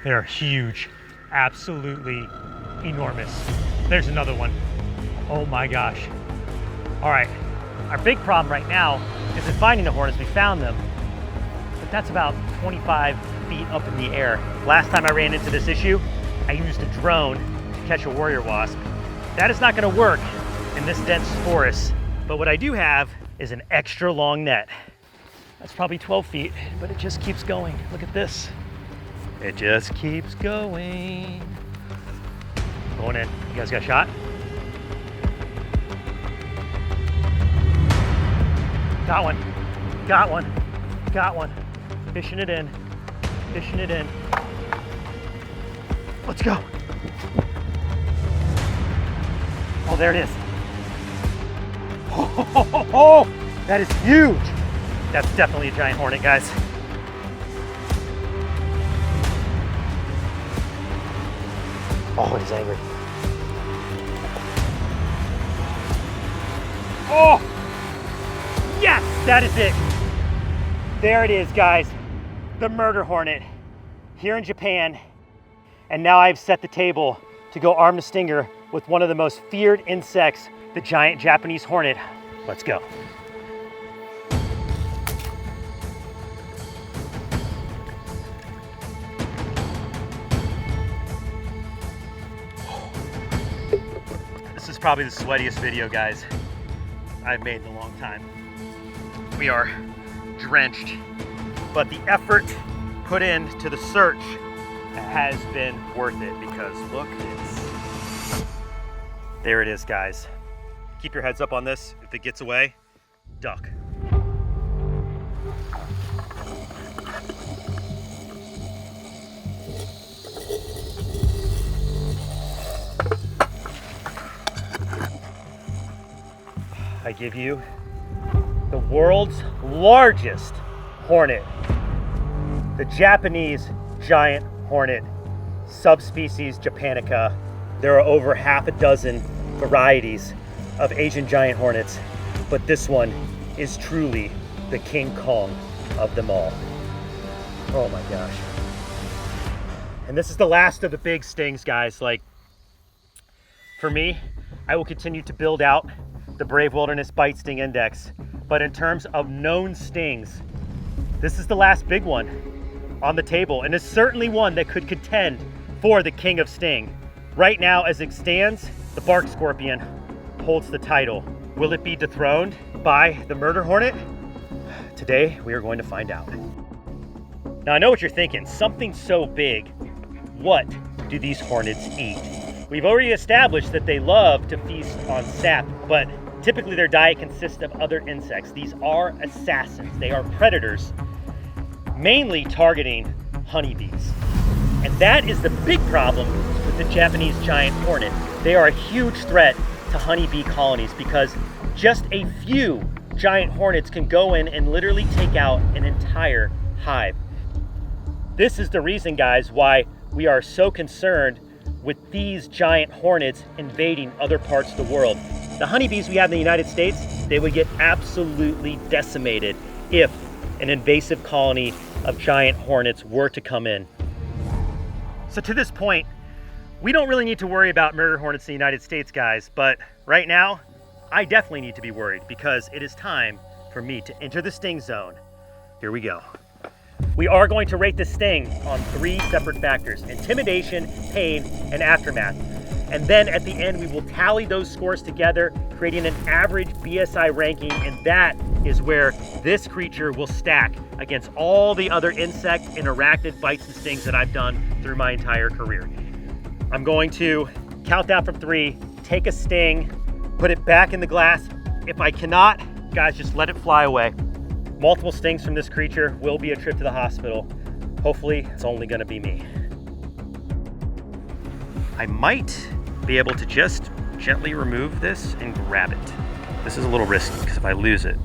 They are huge, absolutely enormous. There's another one. Oh my gosh. All right, our big problem right now isn't finding the hornets. We found them, but that's about 25 feet up in the air. Last time I ran into this issue, I used a drone to catch a warrior wasp. That is not gonna work in this dense forest, but what I do have is an extra long net. That's probably 12 feet, but it just keeps going. Look at this. It just keeps going. Going in. You guys got a shot? Got one. Got one. Got one. Fishing it in. Fishing it in. Let's go. Oh, there it is. Oh, that is huge. That's definitely a giant hornet, guys. Oh, he's angry. Oh, yes, that is it. There it is, guys. The murder hornet here in Japan. And now I've set the table to go arm the stinger with one of the most feared insects, the giant Japanese hornet. Let's go. This is probably the sweatiest video, guys, I've made in a long time. We are drenched, but the effort put into the search has been worth it, because look, there it is, guys. Keep your heads up on this. If it gets away, duck. I give you the world's largest hornet, the Japanese giant hornet, subspecies Japanica. There are over half a dozen varieties of Asian giant hornets, but this one is truly the King Kong of them all. Oh my gosh. And this is the last of the big stings, guys. Like, for me, I will continue to build out the Brave Wilderness Bite Sting Index, but in terms of known stings, this is the last big one on the table, and it's certainly one that could contend for the King of Sting. Right now, as it stands, the bark scorpion holds the title. Will it be dethroned by the murder hornet? Today, we are going to find out. Now, I know what you're thinking. Something so big, what do these hornets eat? We've already established that they love to feast on sap, but typically their diet consists of other insects. These are assassins. They are predators, mainly targeting honeybees. And that is the big problem with the Japanese giant hornet. They are a huge threat to honeybee colonies because just a few giant hornets can go in and literally take out an entire hive. This is the reason, guys, why we are so concerned with these giant hornets invading other parts of the world. The honeybees we have in the United States, they would get absolutely decimated if an invasive colony of giant hornets were to come in. So to this point, we don't really need to worry about murder hornets in the United States, guys, but right now, I definitely need to be worried because it is time for me to enter the sting zone. Here we go. We are going to rate the sting on 3 separate factors: intimidation, pain, and aftermath. And then at the end, we will tally those scores together, creating an average BSI ranking, and that is where this creature will stack against all the other insect and arachnid bites and stings that I've done through my entire career. I'm going to count down from 3, take a sting, put it back in the glass. If I cannot, guys, just let it fly away. Multiple stings from this creature will be a trip to the hospital. Hopefully, it's only gonna be me. I might be able to just gently remove this and grab it. This is a little risky because if I lose it,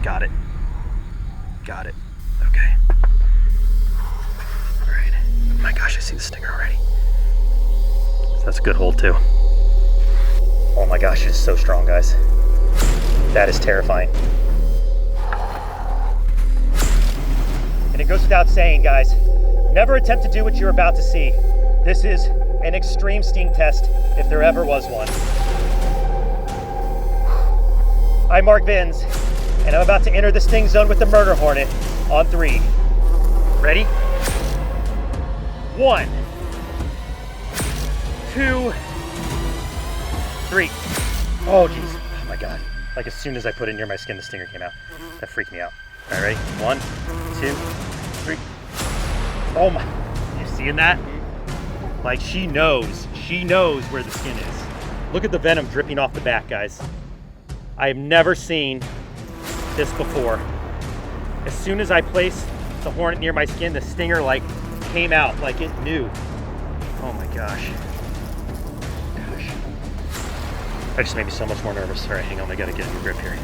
got it. Got it. Okay. All right. Oh my gosh, I see the stinger already. So that's a good hold too. Oh my gosh, it's so strong, guys. That is terrifying. And it goes without saying, guys, never attempt to do what you're about to see. This is an extreme sting test, if there ever was one. I'm Mark Vins, and I'm about to enter the sting zone with the murder hornet on 3. Ready? 1, 2, 3. Oh, jeez. Oh, my God. Like, as soon as I put it near my skin, the stinger came out. That freaked me out. All right, ready? 1, 2, 3. Oh, my. You seeing that? Like, she knows where the skin is. Look at the venom dripping off the back, guys. I have never seen this before. As soon as I placed the hornet near my skin, the stinger, like, came out like it knew. Oh, my gosh. That just made me so much more nervous. All right, hang on, I gotta get a new grip here.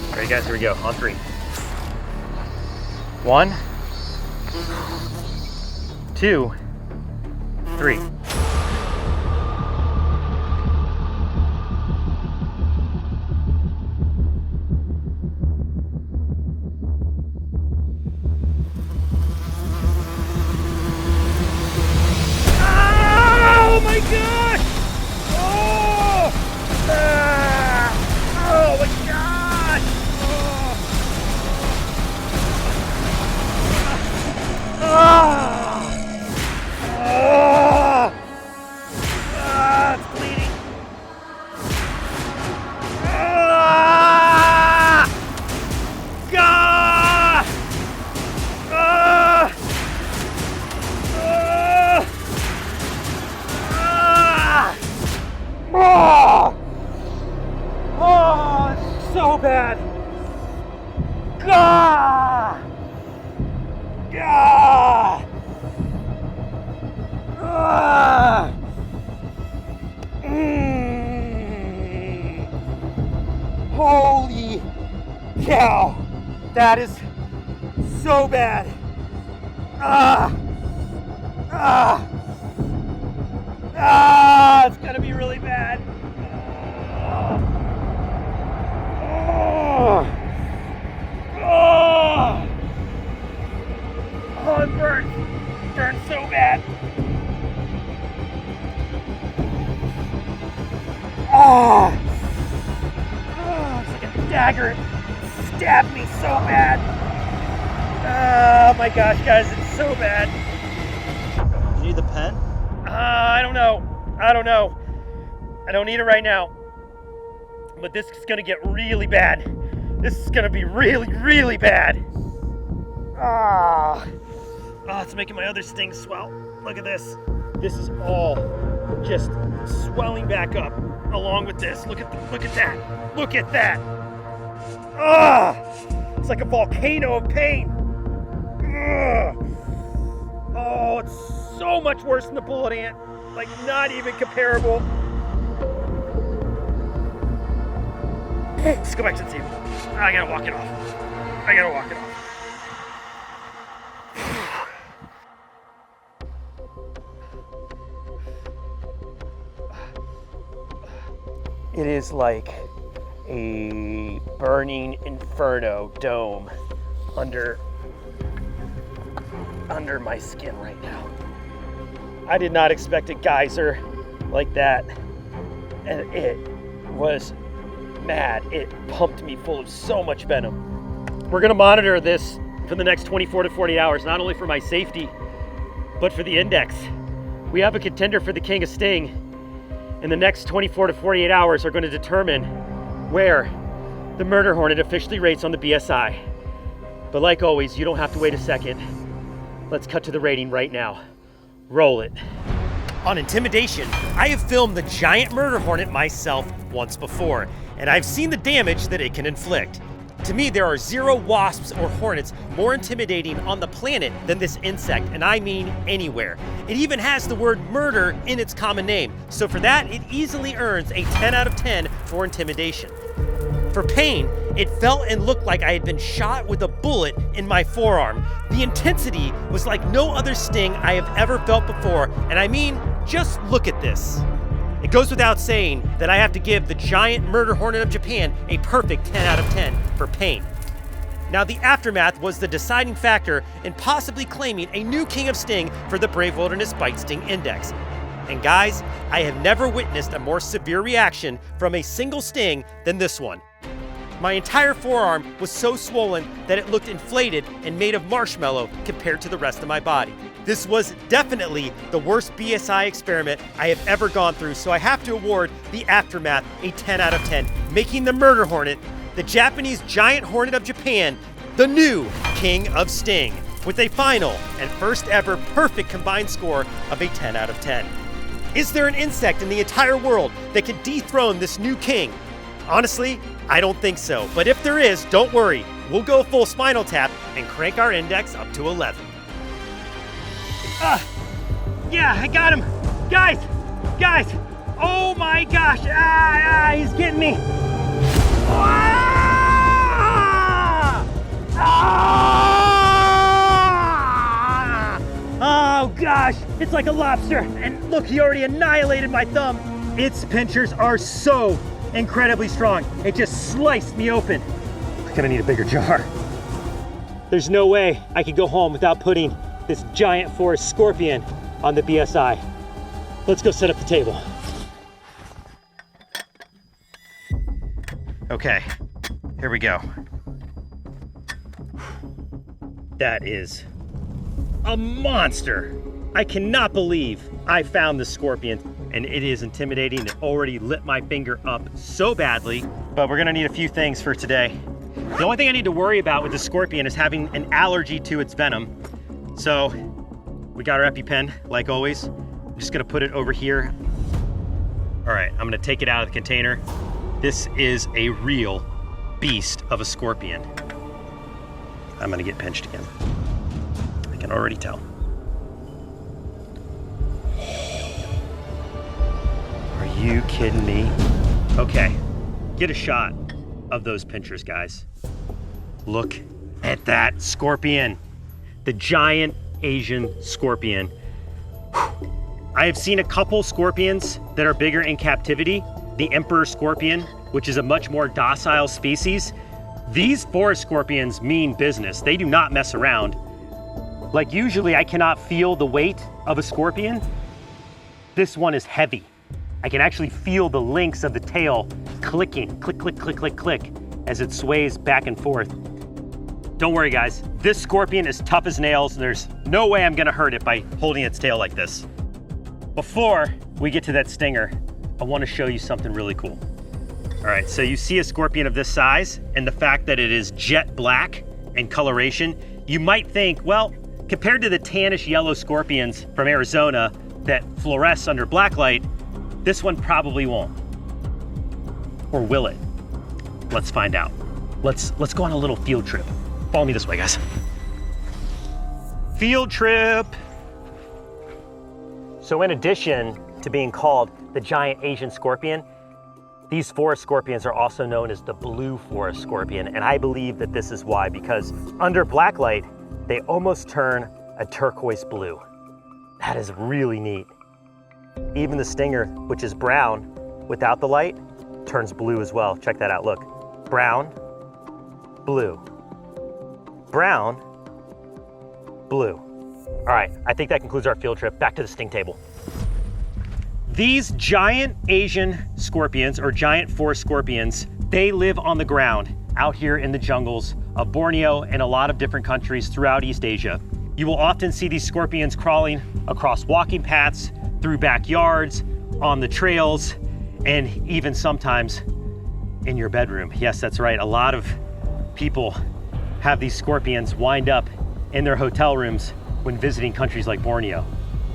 All right, guys, here we go, on 3. 1, 2, 3. Oh my gosh! Oh! Oh my gosh! It's bleeding. God! Oh, it's so bad. Gah! Gah! Ah! Holy cow! That is so bad. Ah! Ah! Ah! It's gonna be really bad. Oh! Oh! Oh, it burns. It burns so bad. Ah! Oh, it's like a dagger. It stabbed me so bad. Oh my gosh, guys, it's so bad. You need the pen? I don't know. I don't know. I don't need it right now. but this is gonna get really bad. This is gonna be really, really bad. Ah, oh, it's making my other sting swell. Look at this. This is all just swelling back up along with this. Look at that. Look at that. Ah, it's like a volcano of pain. Ugh. Oh, it's so much worse than the bullet ant. Like, not even comparable. Let's go back to the table. I gotta walk it off. It is like a burning inferno dome under my skin right now. I did not expect a geyser like that, and it was mad. It pumped me full of so much venom. We're gonna monitor this for the next 24 to 40 hours, not only for my safety, but for the index. We have a contender for the King of Sting, and the next 24 to 48 hours are gonna determine where the murder hornet officially rates on the BSI. But like always, you don't have to wait a second. Let's cut to the rating right now. Roll it. On Intimidation, I have filmed the giant murder hornet myself once before, and I've seen the damage that it can inflict. To me, there are 0 wasps or hornets more intimidating on the planet than this insect, and I mean anywhere. It even has the word murder in its common name, so for that, it easily earns a 10 out of 10 for Intimidation. For pain, it felt and looked like I had been shot with a bullet in my forearm. The intensity was like no other sting I have ever felt before, and I mean, just look at this. It goes without saying that I have to give the giant murder hornet of Japan a perfect 10 out of 10 for pain. Now, the aftermath was the deciding factor in possibly claiming a new King of Sting for the Brave Wilderness Bite Sting Index. And guys, I have never witnessed a more severe reaction from a single sting than this one. My entire forearm was so swollen that it looked inflated and made of marshmallow compared to the rest of my body. This was definitely the worst BSI experiment I have ever gone through, so I have to award the aftermath a 10 out of 10, making the murder hornet, the Japanese giant hornet of Japan, the new King of Sting, with a final and first ever perfect combined score of a 10 out of 10. Is there an insect in the entire world that can dethrone this new king? Honestly, I don't think so, but if there is, don't worry. We'll go full Spinal Tap and crank our index up to 11. Yeah, I got him. Guys, oh my gosh, he's getting me. Oh gosh, it's like a lobster. And look, he already annihilated my thumb. Its pinchers are so incredibly strong. It just sliced me open. I'm gonna need a bigger jar. There's no way I could go home without putting this giant forest scorpion on the BSI. Let's go set up the table. Okay, here we go. That is a monster. I cannot believe I found this scorpion, and it is intimidating. It already lit my finger up so badly, but we're gonna need a few things for today. The only thing I need to worry about with the scorpion is having an allergy to its venom. So we got our EpiPen, like always. I'm just gonna put it over here. All right, I'm gonna take it out of the container. This is a real beast of a scorpion. I'm gonna get pinched again. I can already tell. Are you kidding me? Okay, get a shot of those pinchers, guys. Look at that scorpion. The giant Asian scorpion. Whew. I have seen a couple scorpions that are bigger in captivity. The emperor scorpion, which is a much more docile species. These forest scorpions mean business. They do not mess around. Like usually I cannot feel the weight of a scorpion. This one is heavy. I can actually feel the links of the tail clicking, click, click, click, click, click, as it sways back and forth. Don't worry guys, this scorpion is tough as nails and there's no way I'm gonna hurt it by holding its tail like this. Before we get to that stinger, I wanna show you something really cool. All right, so you see a scorpion of this size, and the fact that it is jet black in coloration, you might think, well, compared to the tannish yellow scorpions from Arizona that fluoresce under blacklight, this one probably won't. Or will it? Let's find out. Let's go on a little field trip. Follow me this way, guys. Field trip. So in addition to being called the giant Asian scorpion, these forest scorpions are also known as the blue forest scorpion, and I believe that this is why, because under blacklight, they almost turn a turquoise blue. That is really neat. Even the stinger, which is brown without the light, turns blue as well. Check that out, look. Brown, blue. Brown, blue. All right, I think that concludes our field trip. Back to the sting table. These giant Asian scorpions, or giant forest scorpions, they live on the ground out here in the jungles of Borneo and a lot of different countries throughout East Asia. You will often see these scorpions crawling across walking paths, through backyards, on the trails, and even sometimes in your bedroom. Yes, that's right. A lot of people have these scorpions wind up in their hotel rooms when visiting countries like Borneo.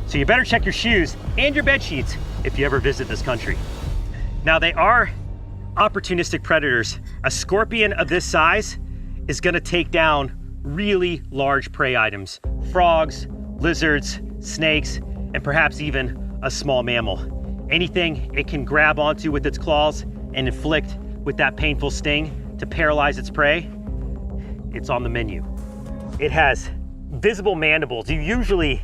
So you better check your shoes and your bed sheets if you ever visit this country. Now, they are opportunistic predators. A scorpion of this size is gonna take down really large prey items: frogs, lizards, snakes, and perhaps even a small mammal. Anything it can grab onto with its claws and inflict with that painful sting to paralyze its prey, it's on the menu. It has visible mandibles. You usually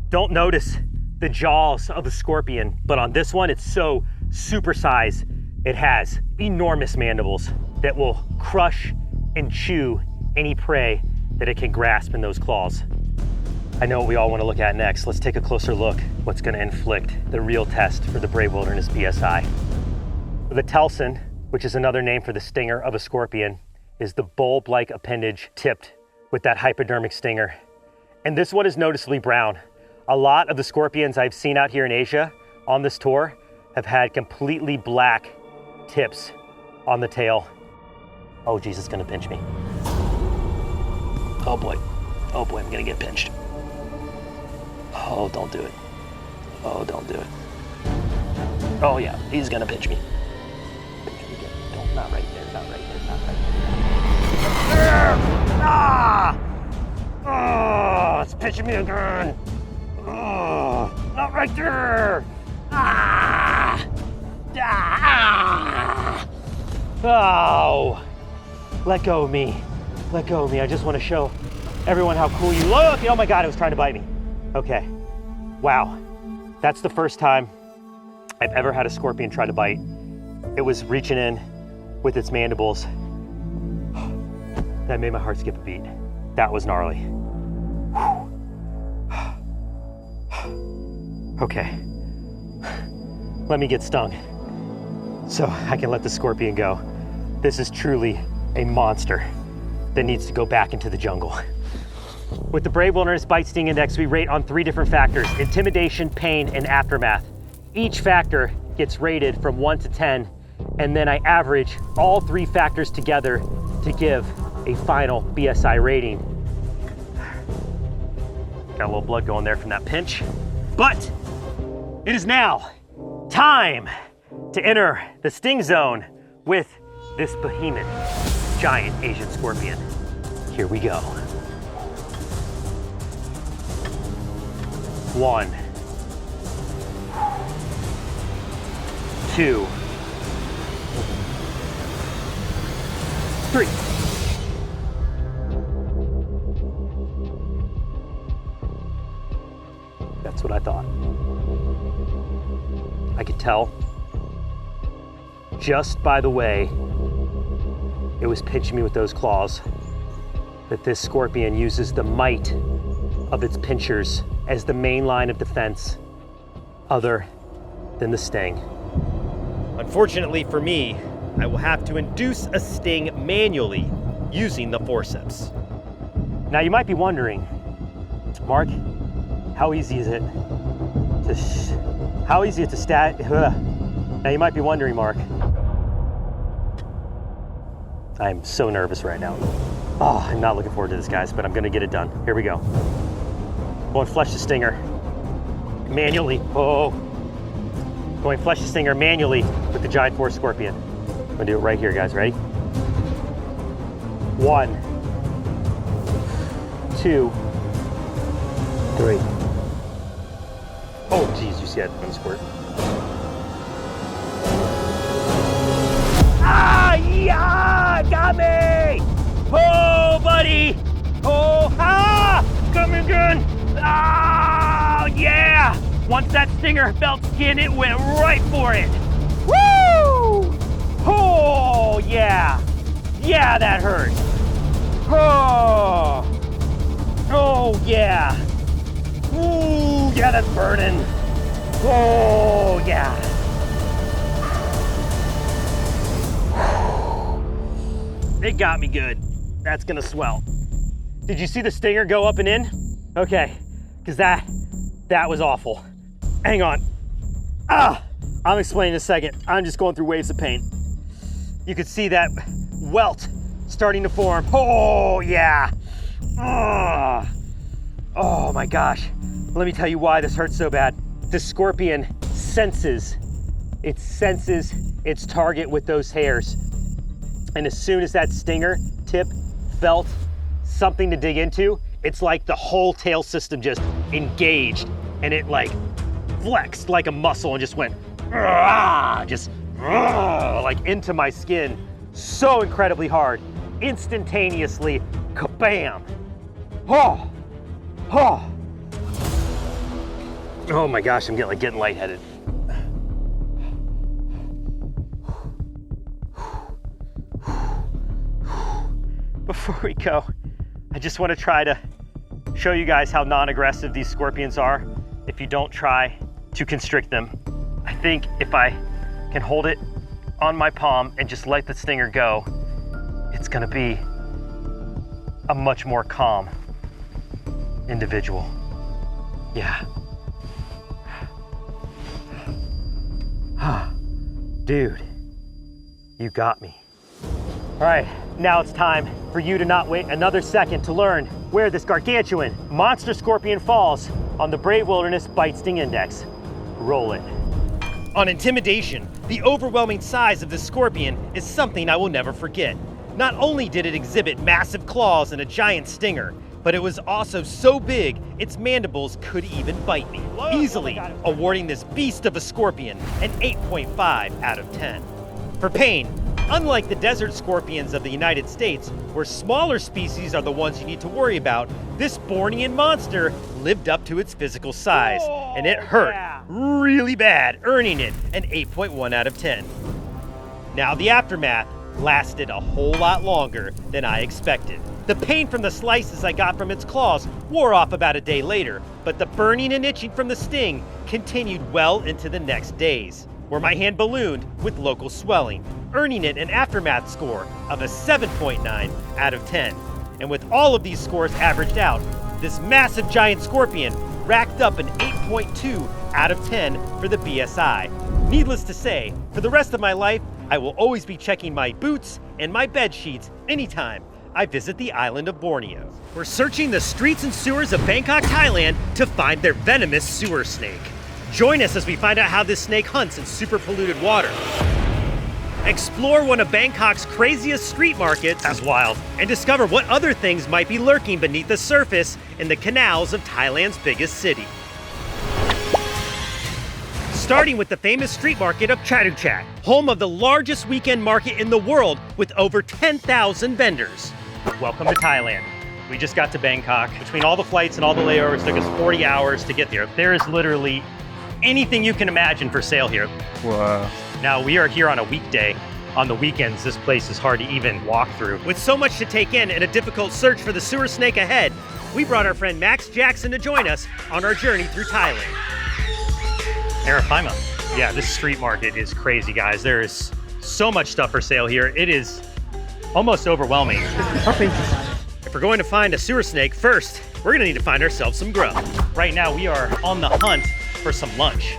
don't notice the jaws of a scorpion, but on this one, it's so supersized. It has enormous mandibles that will crush and chew any prey that it can grasp in those claws. I know what we all want to look at next. Let's take a closer look what's going to inflict the real test for the Brave Wilderness BSI. The telson, which is another name for the stinger of a scorpion, is the bulb-like appendage tipped with that hypodermic stinger. And this one is noticeably brown. A lot of the scorpions I've seen out here in Asia on this tour have had completely black tips on the tail. Oh geez, it's gonna pinch me. Oh boy, I'm gonna get pinched. Oh, don't do it. Oh, don't do it. Oh yeah, he's gonna pinch me. Pinch me again. Don't, not right there, not right there, not right there. Ah! Oh, it's pinching me again. Oh, not right there. Ah! Ah! Oh! Let go of me. Let go of me. I just want to show everyone how cool you look. Oh my God, it was trying to bite me. Okay. Wow. That's the first time I've ever had a scorpion try to bite. It was reaching in with its mandibles. That made my heart skip a beat. That was gnarly. Okay. Let me get stung so I can let the scorpion go. This is truly a monster that needs to go back into the jungle. With the Brave Wilderness Bite Sting Index, we rate on 3 different factors: intimidation, pain, and aftermath. Each factor gets rated from 1 to 10, and then I average all 3 factors together to give a final BSI rating. Got a little blood going there from that pinch. But it is now time to enter the sting zone with this behemoth, giant Asian scorpion. Here we go. 1, 2, 3. That's what I thought. I could tell just by the way it was pinching me with those claws that this scorpion uses the might of its pinchers as the main line of defense, other than the sting. Unfortunately for me, I will have to induce a sting manually using the forceps. Now you might be wondering, Mark, how easy is it to stat? Now you might be wondering, Mark, I'm so nervous right now. Oh, I'm not looking forward to this, guys, but I'm gonna get it done. Here we go. Going flush the stinger manually. Oh, going flush the stinger manually with the giant forest scorpion. I'm gonna do it right here, guys. Ready? 1, 2, 3. Oh, geez, you see that one squirt? Ah, yeah, got me! Oh, buddy! Oh, ah! Come again! Ah, yeah! Once that stinger felt skin, it went right for it. Woo! Oh, yeah! Yeah, that hurt. Oh! Oh, yeah! Ooh, yeah, that's burning. Oh, yeah. It got me good. That's gonna swell. Did you see the stinger go up and in? Okay, because that was awful. Hang on. Ah, I'm explaining in a second. I'm just going through waves of pain. You could see that welt starting to form. Oh, yeah. Ah. Oh my gosh. Let me tell you why this hurts so bad. The scorpion senses its target with those hairs. And as soon as that stinger tip felt something to dig into, it's like the whole tail system just engaged and it like flexed like a muscle and just went like into my skin so incredibly hard, instantaneously, kabam. Oh, oh. Oh my gosh, I'm getting lightheaded. Before we go, I just want to try to show you guys how non-aggressive these scorpions are if you don't try to constrict them. I think if I can hold it on my palm and just let the stinger go, it's gonna be a much more calm individual. Yeah. Dude, you got me. All right, now it's time for you to not wait another second to learn where this gargantuan monster scorpion falls on the Brave Wilderness Bite Sting Index. Roll it. On intimidation, the overwhelming size of this scorpion is something I will never forget. Not only did it exhibit massive claws and a giant stinger, but it was also so big its mandibles could even bite me, easily awarding this beast of a scorpion an 8.5 out of 10. For pain, unlike the desert scorpions of the United States, where smaller species are the ones you need to worry about, this Bornean monster lived up to its physical size, and it hurt really bad, earning it an 8.1 out of 10. Now the aftermath lasted a whole lot longer than I expected. The pain from the slices I got from its claws wore off about a day later, but the burning and itching from the sting continued well into the next days, where my hand ballooned with local swelling, earning it an aftermath score of a 7.9 out of 10. And with all of these scores averaged out, this massive giant scorpion racked up an 8.2 out of 10 for the BSI. Needless to say, for the rest of my life, I will always be checking my boots and my bed sheets anytime I visit the island of Borneo. We're searching the streets and sewers of Bangkok, Thailand to find their venomous sewer snake. Join us as we find out how this snake hunts in super polluted water. Explore one of Bangkok's craziest street markets as wild, and discover what other things might be lurking beneath the surface in the canals of Thailand's biggest city. Starting with the famous street market of Chatuchak, home of the largest weekend market in the world with over 10,000 vendors. Welcome to Thailand. We just got to Bangkok. Between all the flights and all the layovers, it took us 40 hours to get there. There is literally anything you can imagine for sale here. Wow. Now, we are here on a weekday. On the weekends, this place is hard to even walk through. With so much to take in and a difficult search for the sewer snake ahead, we brought our friend Max Jackson to join us on our journey through Thailand. Arapaima. Yeah, this street market is crazy, guys. There is so much stuff for sale here. It is almost overwhelming. If we're going to find a sewer snake, first, we're gonna need to find ourselves some grub. Right now, we are on the hunt for some lunch.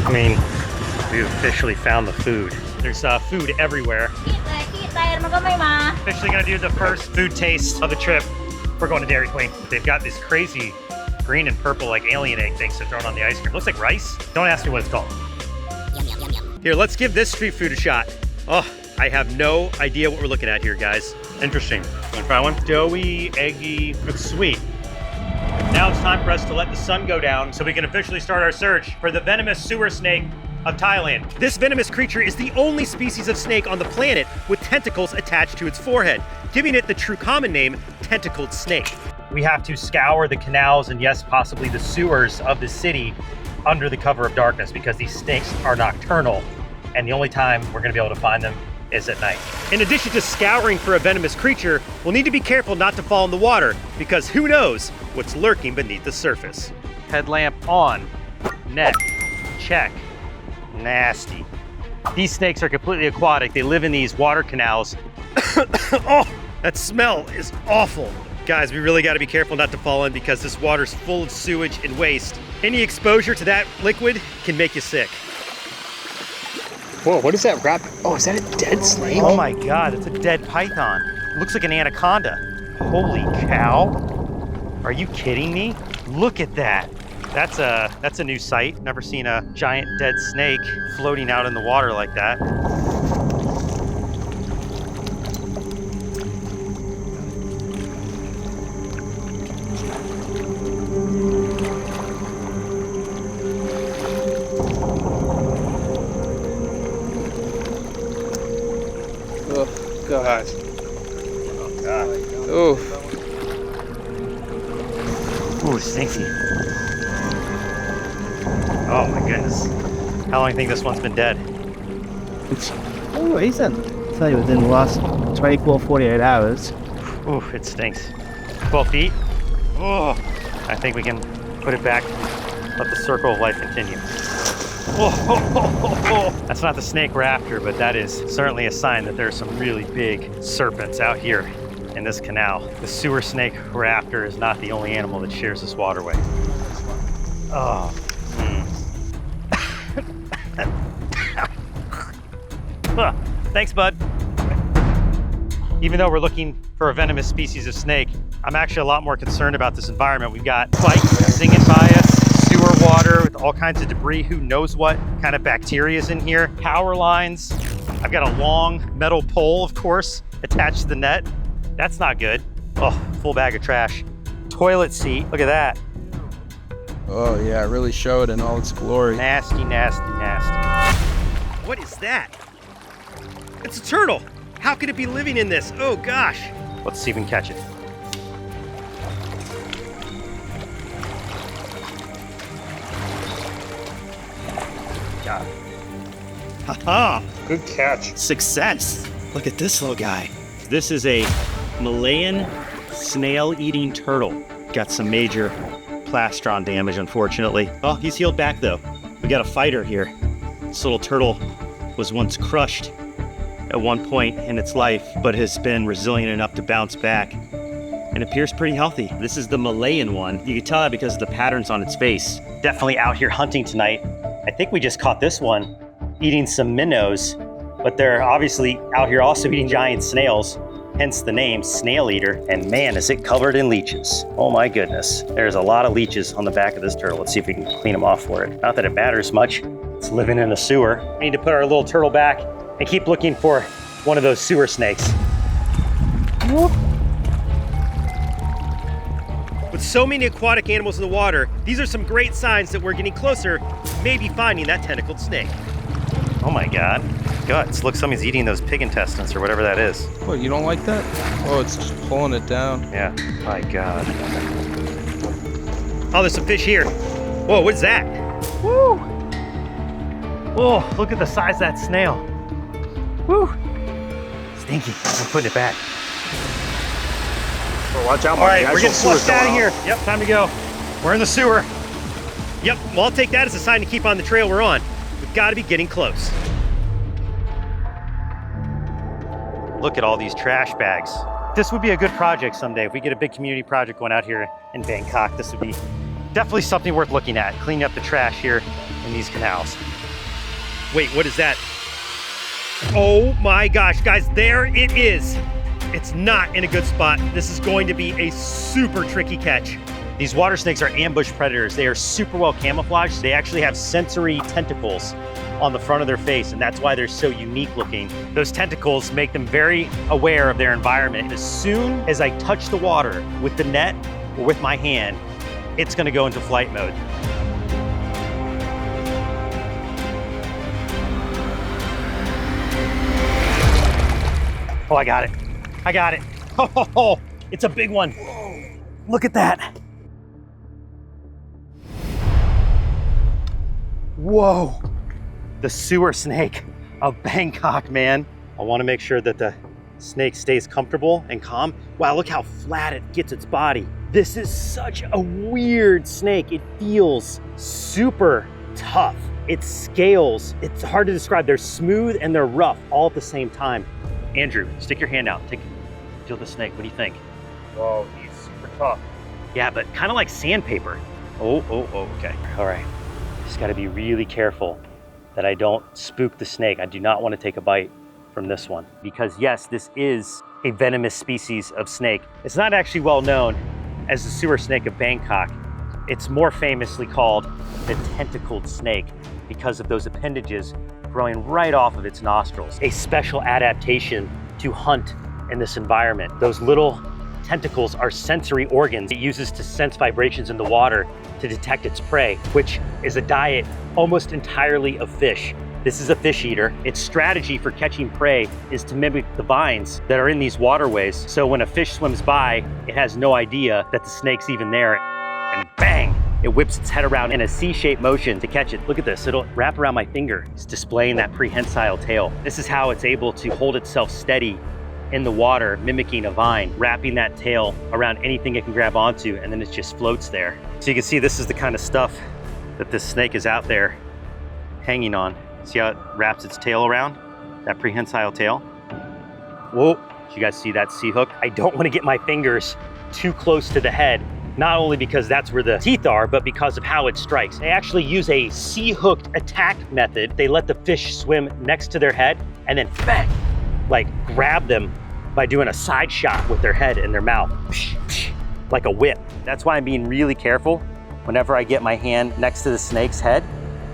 I mean, we officially found the food. There's food everywhere. Officially gonna do the first food taste of the trip. We're going to Dairy Queen. They've got this crazy green and purple like alien egg things they're throwing on the ice cream. Looks like rice. Don't ask me what it's called. Here, let's give this street food a shot. Oh, I have no idea what we're looking at here, guys. Interesting. Wanna try one? Doughy, eggy, it's sweet. Now it's time for us to let the sun go down so we can officially start our search for the venomous sewer snake of Thailand. This venomous creature is the only species of snake on the planet with tentacles attached to its forehead, giving it the true common name, tentacled snake. We have to scour the canals and yes, possibly the sewers of the city under the cover of darkness because these snakes are nocturnal and the only time we're gonna be able to find them is at night. In addition to scouring for a venomous creature, we'll need to be careful not to fall in the water because who knows what's lurking beneath the surface. Headlamp on, net, check, nasty. These snakes are completely aquatic. They live in these water canals. Oh, that smell is awful. Guys, we really gotta be careful not to fall in because this water's full of sewage and waste. Any exposure to that liquid can make you sick. Whoa, what is that wrap? Oh, is that a dead snake? Oh my God, it's a dead python. Looks like an anaconda. Holy cow. Are you kidding me? Look at that. That's a new sight. Never seen a giant dead snake floating out in the water like that. God. Oh God. Oh. Ooh, stinky. Oh my goodness. How long do you think this one's been dead? It's recent. I'll tell you, within the last 24, 48 hours. Ooh, it stinks. 12 feet? Oh, I think we can put it back, let the circle of life continue. Oh, that's not the snake we're after, but that is certainly a sign that there's some really big serpents out here in this canal. The sewer snake we're after is not the only animal that shares this waterway. Oh. Thanks, bud. Even though we're looking for a venomous species of snake, I'm actually a lot more concerned about this environment. We've got bikes singing by us, sewer water with all kinds of debris. Who knows what kind of bacteria is in here? Power lines. I've got a long metal pole, of course, attached to the net. That's not good. Oh, full bag of trash. Toilet seat, look at that. Oh yeah, it really showed in all its glory. Nasty, nasty, nasty. What is that? It's a turtle. How could it be living in this? Oh gosh. Let's see if we can catch it. Got it. Haha. Good catch. Success. Look at this little guy. This is a Malayan snail-eating turtle. Got some major plastron damage, unfortunately. Oh, he's healed back though. We got a fighter here. This little turtle was once crushed at one point in its life, but has been resilient enough to bounce back and appears pretty healthy. This is the Malayan one. You can tell that because of the patterns on its face. Definitely out here hunting tonight. I think we just caught this one eating some minnows, but they're obviously out here also eating giant snails, hence the name snail eater. And man, is it covered in leeches. Oh my goodness. There's a lot of leeches on the back of this turtle. Let's see if we can clean them off for it. Not that it matters much. It's living in a sewer. We need to put our little turtle back and keep looking for one of those sewer snakes. With so many aquatic animals in the water, these are some great signs that we're getting closer, maybe finding that tentacled snake. Oh my God. Guts. Look, somebody's eating those pig intestines or whatever that is. What, you don't like that? Oh, it's just pulling it down. Yeah. My God. Oh, there's some fish here. Whoa, what is that? Woo! Oh, look at the size of that snail. Woo! Stinky. I'm putting it back. Oh, watch out, All right, we're getting flushed out of here. Yep, time to go. We're in the sewer. Yep, well, I'll take that as a sign to keep on the trail we're on. We've got to be getting close. Look at all these trash bags. This would be a good project someday. If we get a big community project going out here in Bangkok, this would be definitely something worth looking at, cleaning up the trash here in these canals. Wait, what is that? Oh my gosh, guys, there it is. It's not in a good spot. This is going to be a super tricky catch. These water snakes are ambush predators. They are super well camouflaged. They actually have sensory tentacles on the front of their face, and that's why they're so unique looking. Those tentacles make them very aware of their environment. As soon as I touch the water with the net or with my hand, it's gonna go into flight mode. Oh, I got it. I got it. Oh, it's a big one. Look at that. Whoa. The sewer snake of Bangkok, man. I want to make sure that the snake stays comfortable and calm. Wow, look how flat it gets its body. This is such a weird snake. It feels super tough. Its scales, it's hard to describe. They're smooth and they're rough all at the same time. Andrew, stick your hand out. Feel the snake. What do you think? Oh, he's super tough. Yeah, but kind of like sandpaper. Oh, okay. All right. Just got to be really careful that I don't spook the snake. I do not want to take a bite from this one because yes, this is a venomous species of snake. It's not actually well known as the sewer snake of Bangkok. It's more famously called the tentacled snake because of those appendages growing right off of its nostrils. A special adaptation to hunt in this environment. Those little tentacles are sensory organs it uses to sense vibrations in the water to detect its prey, which is a diet almost entirely of fish. This is a fish eater. Its strategy for catching prey is to mimic the vines that are in these waterways. So when a fish swims by, it has no idea that the snake's even there, and bang! It whips its head around in a C-shaped motion to catch it. Look at this, it'll wrap around my finger. It's displaying that prehensile tail. This is how it's able to hold itself steady in the water, mimicking a vine, wrapping that tail around anything it can grab onto, and then it just floats there. So you can see this is the kind of stuff that this snake is out there hanging on. See how it wraps its tail around? That prehensile tail. Whoa, did you guys see that sea hook? I don't want to get my fingers too close to the head, not only because that's where the teeth are, but because of how it strikes. They actually use a sea-hooked attack method. They let the fish swim next to their head and then bang, like grab them by doing a side shot with their head and their mouth, like a whip. That's why I'm being really careful. Whenever I get my hand next to the snake's head,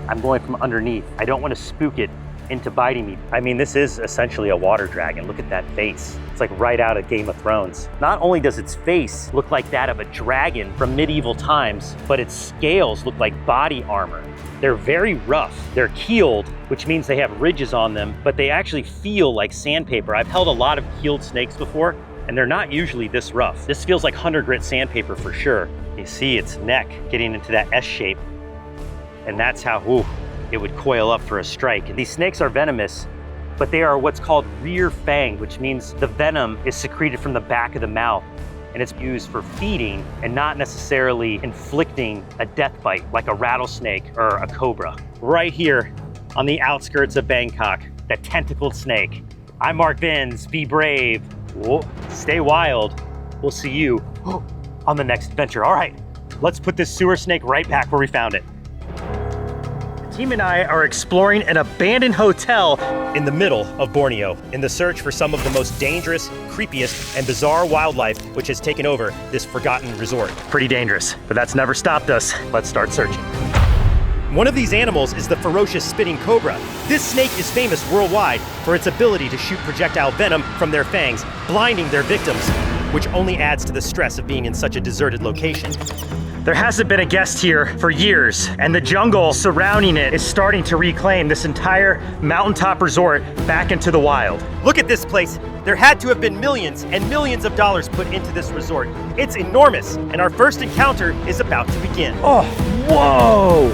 I'm going from underneath. I don't want to spook it into biting me. I mean, this is essentially a water dragon. Look at that face. It's like right out of Game of Thrones. Not only does its face look like that of a dragon from medieval times, but its scales look like body armor. They're very rough. They're keeled, which means they have ridges on them, but they actually feel like sandpaper. I've held a lot of keeled snakes before, and they're not usually this rough. This feels like 100 grit sandpaper for sure. You see its neck getting into that S shape, and that's how, it would coil up for a strike. And these snakes are venomous, but they are what's called rear fang, which means the venom is secreted from the back of the mouth, and it's used for feeding and not necessarily inflicting a death bite like a rattlesnake or a cobra. Right here on the outskirts of Bangkok, the tentacled snake. I'm Mark Vins, be brave, stay wild. We'll see you on the next adventure. All right, let's put this sewer snake right back where we found it. Team and I are exploring an abandoned hotel in the middle of Borneo in the search for some of the most dangerous, creepiest, and bizarre wildlife which has taken over this forgotten resort. Pretty dangerous, but that's never stopped us. Let's start searching. One of these animals is the ferocious spitting cobra. This snake is famous worldwide for its ability to shoot projectile venom from their fangs, blinding their victims, which only adds to the stress of being in such a deserted location. There hasn't been a guest here for years, and the jungle surrounding it is starting to reclaim this entire mountaintop resort back into the wild. Look at this place. There had to have been millions and millions of dollars put into this resort. It's enormous, and our first encounter is about to begin. Oh, whoa!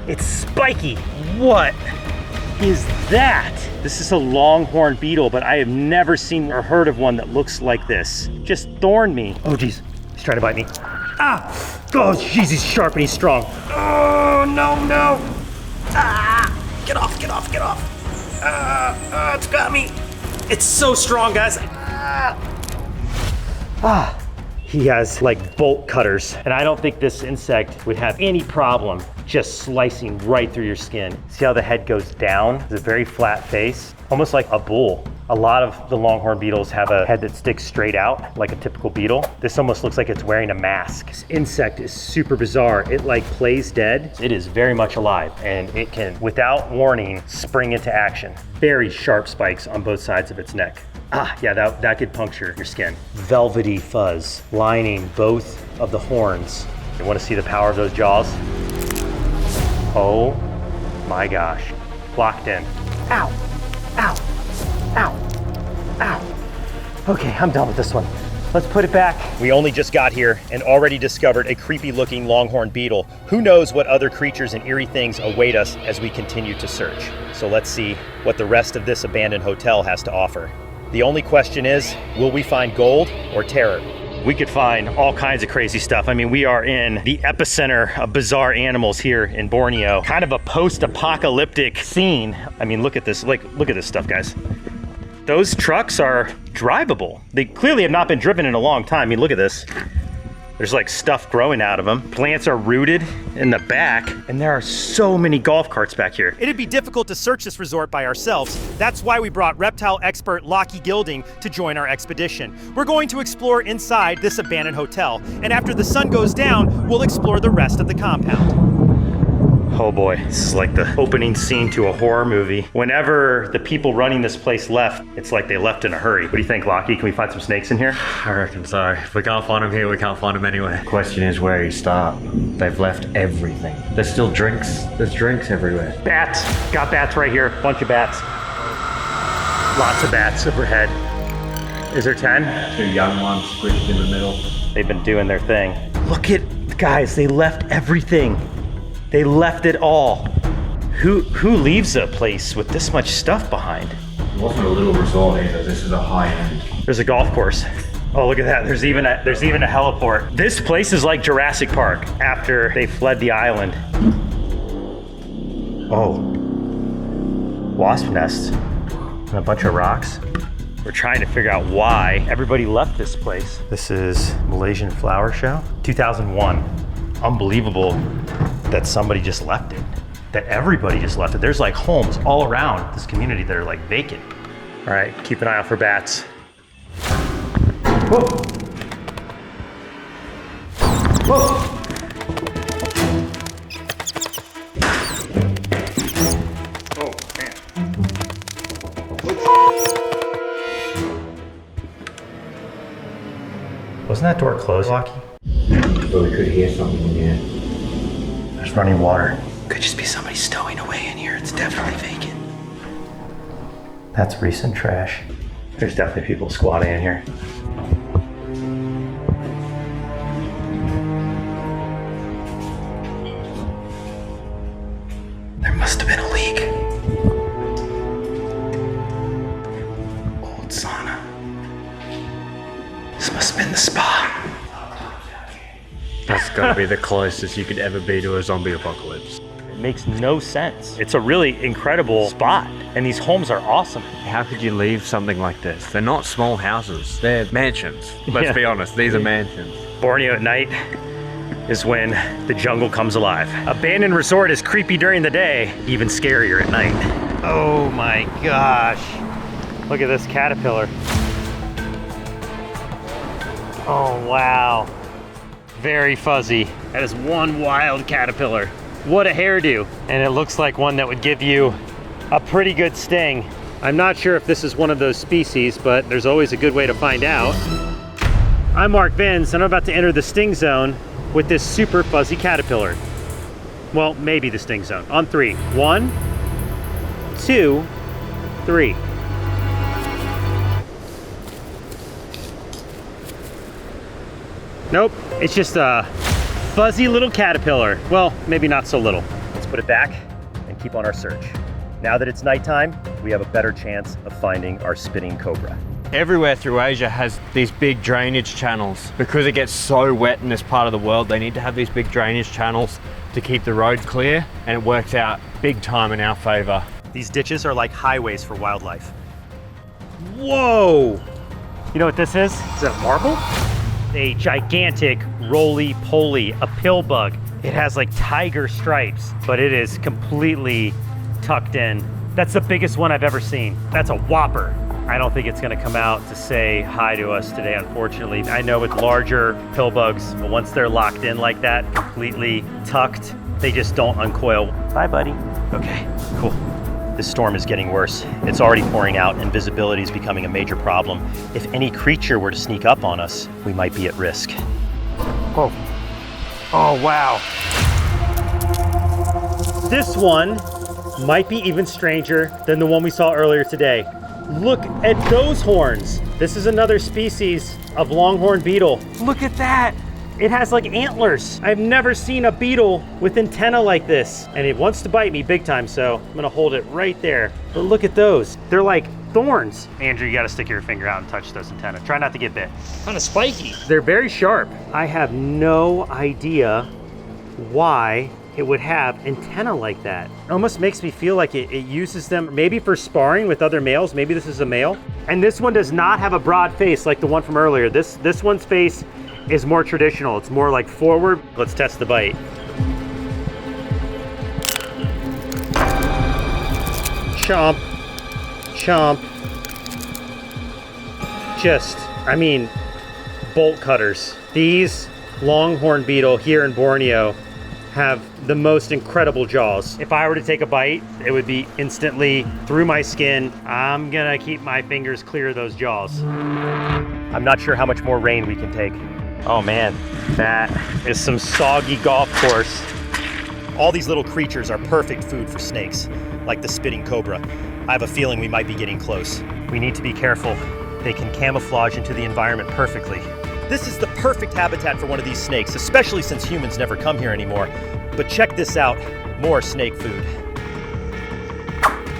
It's spiky. What is that? This is a longhorn beetle, but I have never seen or heard of one that looks like this. Just thorned me. Oh geez, he's trying to bite me. Ah! Oh jeez, he's sharp and he's strong. Oh no! Ah! Get off! It's got me. It's so strong, guys. He has like bolt cutters, and I don't think this insect would have any problem just slicing right through your skin. See how the head goes down? It's a very flat face, almost like a bull. A lot of the longhorn beetles have a head that sticks straight out like a typical beetle. This almost looks like it's wearing a mask. This insect is super bizarre. It like plays dead. It is very much alive, and it can, without warning, spring into action. Very sharp spikes on both sides of its neck. Ah, yeah, that could puncture your skin. Velvety fuzz lining both of the horns. You wanna see the power of those jaws? Oh my gosh, locked in. Ow, ow, ow, ow. Okay, I'm done with this one. Let's put it back. We only just got here and already discovered a creepy looking longhorn beetle. Who knows what other creatures and eerie things await us as we continue to search. So let's see what the rest of this abandoned hotel has to offer. The only question is, will we find gold or terror? We could find all kinds of crazy stuff. I mean, we are in the epicenter of bizarre animals here in Borneo. Kind of a post-apocalyptic scene. I mean, look at this, look at this stuff, guys. Those trucks are drivable. They clearly have not been driven in a long time. I mean, look at this. There's like stuff growing out of them. Plants are rooted in the back, and there are so many golf carts back here. It'd be difficult to search this resort by ourselves. That's why we brought reptile expert Lockie Gilding to join our expedition. We're going to explore inside this abandoned hotel, and after the sun goes down, we'll explore the rest of the compound. Oh boy, this is like the opening scene to a horror movie. Whenever the people running this place left, it's like they left in a hurry. What do you think, Lockie? Can we find some snakes in here? I reckon so. If we can't find them here, we can't find them anywhere. Question is where you start. They've left everything. There's still drinks. There's drinks everywhere. Bats. Got bats right here. Bunch of bats. Lots of bats overhead. Is there 10? 2 young ones squished in the middle. They've been doing their thing. Look at, guys, they left everything. They left it all. Who leaves a place with this much stuff behind? It wasn't a little resort either. This is a high end. There's a golf course. Oh, look at that. There's even a heliport. This place is like Jurassic Park after they fled the island. Oh. Wasp nests and a bunch of rocks. We're trying to figure out why everybody left this place. This is Malaysian Flower Show, 2001. Unbelievable that somebody just left it, that everybody just left it. There's like homes all around this community that are like vacant. All right, keep an eye out for bats. Whoa. Whoa. Oh, man. Wasn't that door closed, Lockie? But we could hear something in here. There's running water. Could just be somebody stowing away in here. It's definitely vacant. That's recent trash. There's definitely people squatting in here. There must have been a leak. Old sauna. This must have been the spa. That's gotta be the closest you could ever be to a zombie apocalypse. It makes no sense. It's a really incredible spot, and these homes are awesome. How could you leave something like this? They're not small houses, they're mansions. Let's be honest, these are mansions. Borneo at night is when the jungle comes alive. Abandoned resort is creepy during the day, even scarier at night. Oh my gosh. Look at this caterpillar. Oh wow. Very fuzzy. That is one wild caterpillar. What a hairdo. And it looks like one that would give you a pretty good sting. I'm not sure if this is one of those species, but there's always a good way to find out. I'm Mark Vins, and I'm about to enter the sting zone with this super fuzzy caterpillar. Well, maybe the sting zone. On 3. 1, 2, 3. Nope, it's just a fuzzy little caterpillar. Well, maybe not so little. Let's put it back and keep on our search. Now that it's nighttime, we have a better chance of finding our spitting cobra. Everywhere through Asia has these big drainage channels. Because it gets so wet in this part of the world, they need to have these big drainage channels to keep the road clear, and it works out big time in our favor. These ditches are like highways for wildlife. Whoa! You know what this is? Is that marble? a gigantic roly-poly, a pill bug. It has like tiger stripes, but it is completely tucked in. That's the biggest one I've ever seen. That's a whopper. I don't think it's gonna come out to say hi to us today, unfortunately. I know with larger pill bugs, but once they're locked in like that, completely tucked, they just don't uncoil. Bye, buddy. Okay, cool. This storm is getting worse. It's already pouring out and visibility is becoming a major problem. If any creature were to sneak up on us, we might be at risk. Oh, oh wow. This one might be even stranger than the one we saw earlier today. Look at those horns. This is another species of longhorn beetle. Look at that. It has like antlers. I've never seen a beetle with antenna like this. And it wants to bite me big time, so I'm gonna hold it right there. But look at those. They're like thorns. Andrew, you gotta stick your finger out and touch those antennas. Try not to get bit. Kind of spiky. They're very sharp. I have no idea why it would have antenna like that. It almost makes me feel like it uses them maybe for sparring with other males. Maybe this is a male. And this one does not have a broad face like the one from earlier. This one's face is more traditional. It's more like forward. Let's test the bite. Chomp, chomp. Just, I mean, bolt cutters. These longhorn beetle here in Borneo have the most incredible jaws. If I were to take a bite, it would be instantly through my skin. I'm gonna keep my fingers clear of those jaws. I'm not sure how much more rain we can take. Oh man, that is some soggy golf course. All these little creatures are perfect food for snakes, like the spitting cobra. I have a feeling we might be getting close. We need to be careful. They can camouflage into the environment perfectly. This is the perfect habitat for one of these snakes, especially since humans never come here anymore. But check this out, more snake food.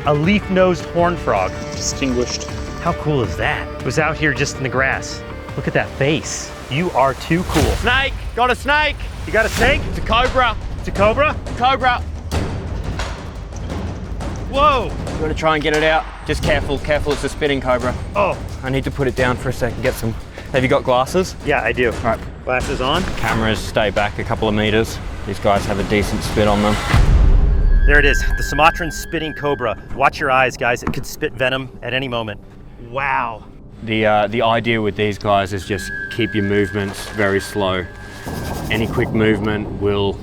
A leaf-nosed horned frog. Distinguished. How cool is that? It was out here just in the grass. Look at that face. You are too cool. Snake! Got a snake! You got a snake? It's a cobra! It's a cobra? Cobra! Whoa! You gotta try and get it out. Just careful, careful, it's a spitting cobra. Oh, I need to put it down for a second, get some. Have you got glasses? yeah, I do. All right. Glasses on. Cameras stay back a couple of meters. These guys have a decent spit on them. There it is, the Sumatran spitting cobra. Watch your eyes, guys. It could spit venom at any moment. Wow. The idea with these guys is just keep your movements very slow. Any quick movement will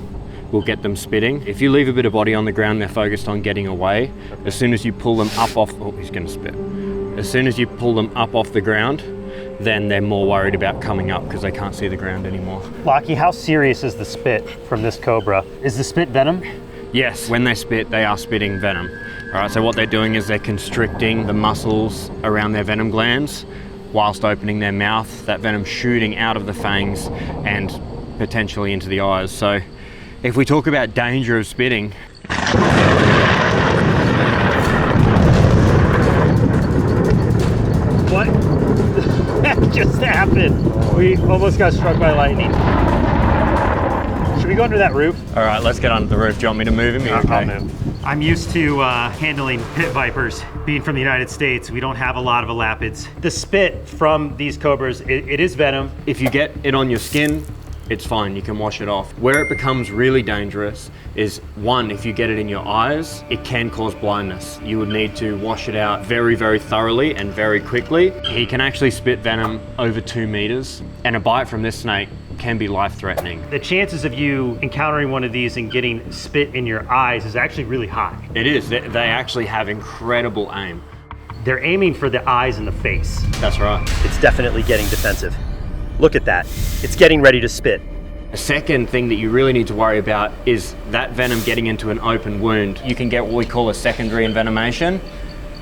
get them spitting. If you leave a bit of body on the ground, they're focused on getting away. As soon as you pull them up off, oh, he's gonna spit. As soon as you pull them up off the ground, then they're more worried about coming up because they can't see the ground anymore. Lockie, how serious is the spit from this cobra? Is the spit venom? Yes, when they spit, they are spitting venom. All right, so what they're doing is they're constricting the muscles around their venom glands whilst opening their mouth, that venom shooting out of the fangs and potentially into the eyes. So if we talk about danger of spitting, What? That just happened. We almost got struck by lightning. Should we go under that roof? all right, let's get under the roof. Do you want me to move him? I'll move. I'm used to handling pit vipers. Being from the United States, we don't have a lot of elapids. The spit from these cobras, it is venom. If you get it on your skin, it's fine, you can wash it off. Where it becomes really dangerous is, one, if you get it in your eyes, it can cause blindness. You would need to wash it out very, very thoroughly and very quickly. He can actually spit venom over 2 meters, and a bite from this snake can be life-threatening. The chances of you encountering one of these and getting spit in your eyes is actually really high. It is, they actually have incredible aim. They're aiming for the eyes and the face. That's right. It's definitely getting defensive. Look at that. It's getting ready to spit. A second thing that you really need to worry about is that venom getting into an open wound. You can get what we call a secondary envenomation,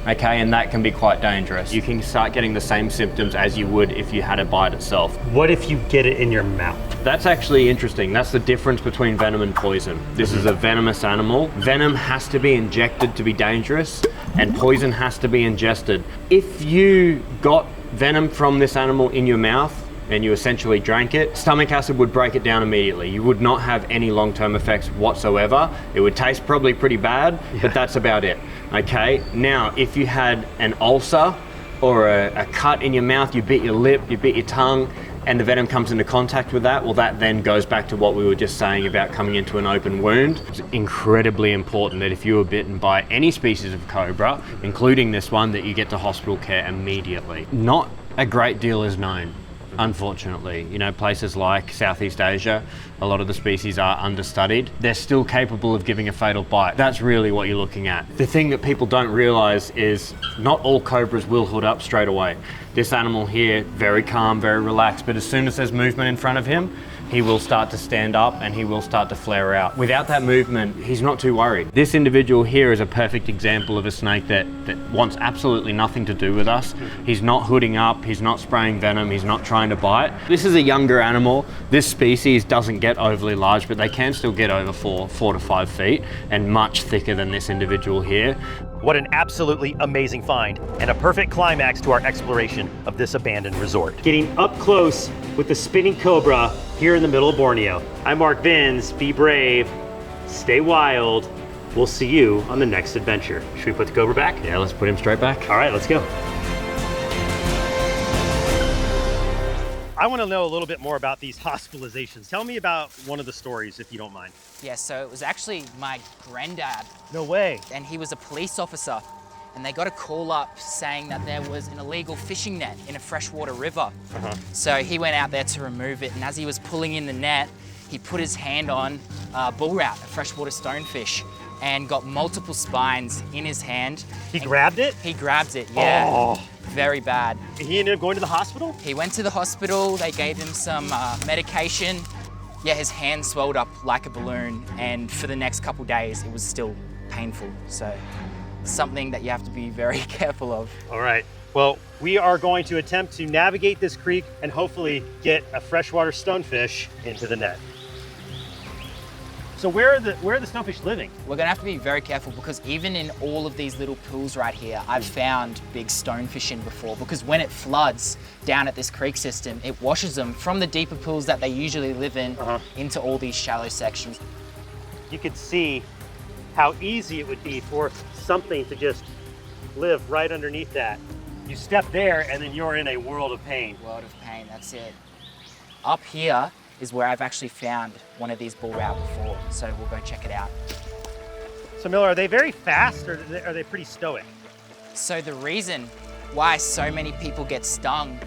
okay, and that can be quite dangerous. You can start getting the same symptoms as you would if you had a bite itself. What if you get it in your mouth? That's actually interesting. That's the difference between venom and poison. This is a venomous animal. Venom has to be injected to be dangerous, and poison has to be ingested. If you got venom from this animal in your mouth, and you essentially drank it, stomach acid would break it down immediately. You would not have any long-term effects whatsoever. It would taste probably pretty bad, but that's about it, okay? Now, if you had an ulcer or a cut in your mouth, you bit your lip, you bit your tongue, and the venom comes into contact with that, well, that then goes back to what we were just saying about coming into an open wound. It's incredibly important that if you were bitten by any species of cobra, including this one, that you get to hospital care immediately. Not a great deal is known, unfortunately. You know, places like Southeast Asia, a lot of the species are understudied. They're still capable of giving a fatal bite. That's really what you're looking at. The thing that people don't realize is not all cobras will hood up straight away. This animal here, very calm, very relaxed, but as soon as there's movement in front of him, he will start to stand up and he will start to flare out. Without that movement, he's not too worried. This individual here is a perfect example of a snake that wants absolutely nothing to do with us. He's not hooding up, he's not spraying venom, he's not trying to bite. This is a younger animal. This species doesn't get overly large, but they can still get over 4 to 5 feet and much thicker than this individual here. What an absolutely amazing find, and a perfect climax to our exploration of this abandoned resort. Getting up close with the spinning cobra here in the middle of Borneo. I'm Mark Vins. Be brave, stay wild. We'll see you on the next adventure. Should we put the cobra back? Yeah, let's put him straight back. All right, let's go. I want to know a little bit more about these hospitalizations. Tell me about one of the stories, if you don't mind. Yeah, so it was actually my granddad, No way. and he was a police officer, and they got a call up saying that there was an illegal fishing net in a freshwater river. So he went out there to remove it, and as he was pulling in the net, he put his hand on a bull rat, a freshwater stonefish, and got multiple spines in his hand. He grabbed it? He grabbed it, yeah. Oh. Very bad. He ended up going to the hospital? He went to the hospital, they gave him some medication. Yeah, his hand swelled up like a balloon, and for the next couple days, it was still painful. So, something that you have to be very careful of. All right. Well, we are going to attempt to navigate this creek and hopefully get a freshwater stonefish into the net. So where are the stonefish living? We're gonna have to be very careful because even in all of these little pools right here, I've found big stonefish in before, because when it floods down at this creek system, it washes them from the deeper pools that they usually live in into all these shallow sections. You could see how easy it would be for something to just live right underneath that. You step there and then you're in a world of pain. World of pain, that's it. Up here is where I've actually found one of these bull rat before, so we'll go check it out. So Miller, are they very fast or are they pretty stoic? So the reason why so many people get stung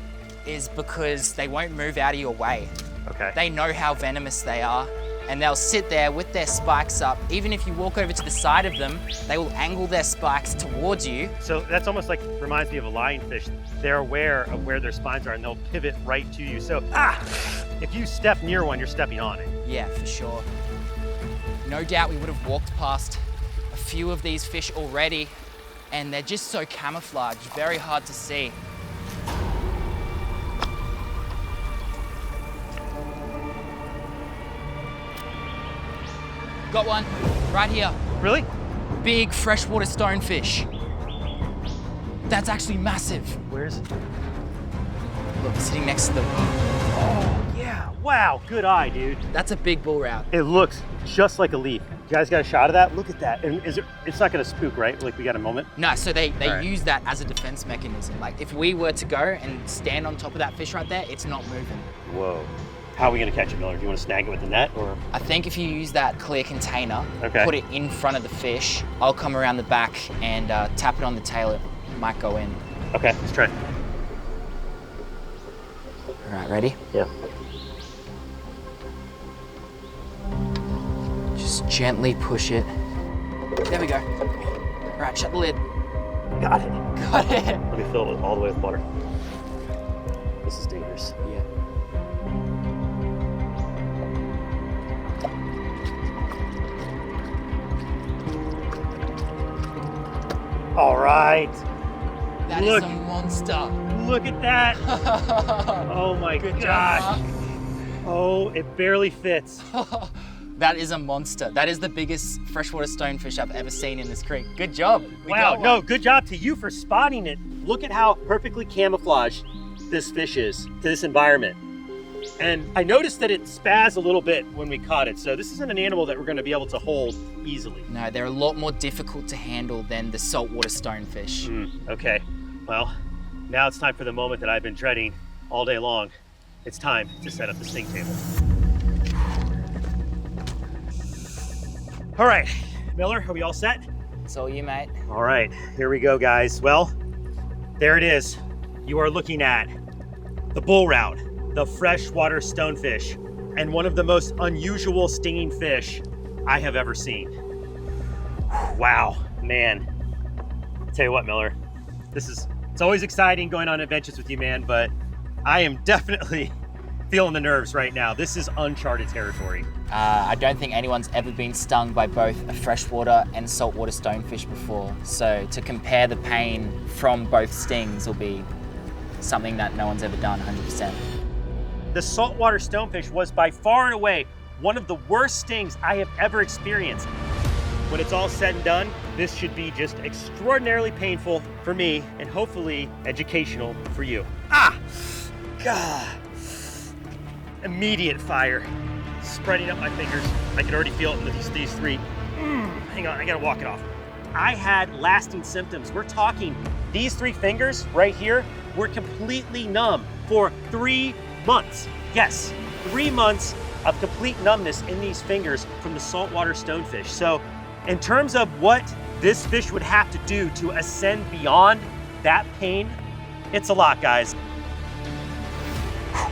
is because they won't move out of your way. Okay. They know how venomous they are, and they'll sit there with their spikes up. Even if you walk over to the side of them, they will angle their spikes towards you. So that's almost like, reminds me of a lionfish. They're aware of where their spines are and they'll pivot right to you. So, if you step near one, you're stepping on it. Yeah, for sure. No doubt we would have walked past a few of these fish already, and they're just so camouflaged, very hard to see. Got one, right here. Really? Big freshwater stonefish. That's actually massive. Where's? Look, sitting next to the... Oh, yeah. Wow, good eye, dude. That's a big bull rat. It looks just like a leaf. You guys got a shot of that? Look at that. And it's not gonna spook, right? Like we got a moment? No, so they right. use that as a defense mechanism. Like if we were to go and stand on top of that fish right there, it's not moving. Whoa. How are we gonna catch it, Miller? Do you wanna snag it with the net or? I think if you use that clear container, Okay. put it in front of the fish, I'll come around the back and tap it on the tail, it might go in. Okay, let's try. All right, ready? Yeah. Just gently push it. There we go. All right, shut the lid. Got it. Got it. Let me fill it all the way with water. This is dangerous. Yeah. All right. That is a monster. Look at that. Oh my Good gosh. job. Oh, it barely fits. That is a monster. That is the biggest freshwater stonefish I've ever seen in this creek. Good job. We Wow, got no, one. good job to you for spotting it. Look at how perfectly camouflaged this fish is to this environment. And I noticed that it spazzed a little bit when we caught it. So this isn't an animal that we're gonna be able to hold easily. No, they're a lot more difficult to handle than the saltwater stonefish. Okay, well, now it's time for the moment that I've been dreading all day long. it's time to set up the sting table. All right, Miller, are we all set? It's all you, mate. All right, here we go, guys. Well, there it is. You are looking at the bull route, the freshwater stonefish, and one of the most unusual stinging fish I have ever seen. Wow, man. Tell you what, Miller, it's always exciting going on adventures with you, man, but I am definitely feeling the nerves right now. This is uncharted territory. I don't think anyone's ever been stung by both a freshwater and saltwater stonefish before. So to compare the pain from both stings will be something that no one's ever done 100%. The saltwater stonefish was by far and away one of the worst stings I have ever experienced. When it's all said and done, this should be just extraordinarily painful for me and hopefully educational for you. Ah! God. Immediate fire. Spreading up my fingers. I can already feel it in these three. Hang on, I gotta walk it off. I had lasting symptoms. We're talking these 3 fingers right here were completely numb for 3 months. Yes, 3 months of complete numbness in these fingers from the saltwater stonefish. So in terms of what this fish would have to do to ascend beyond that pain, it's a lot, guys.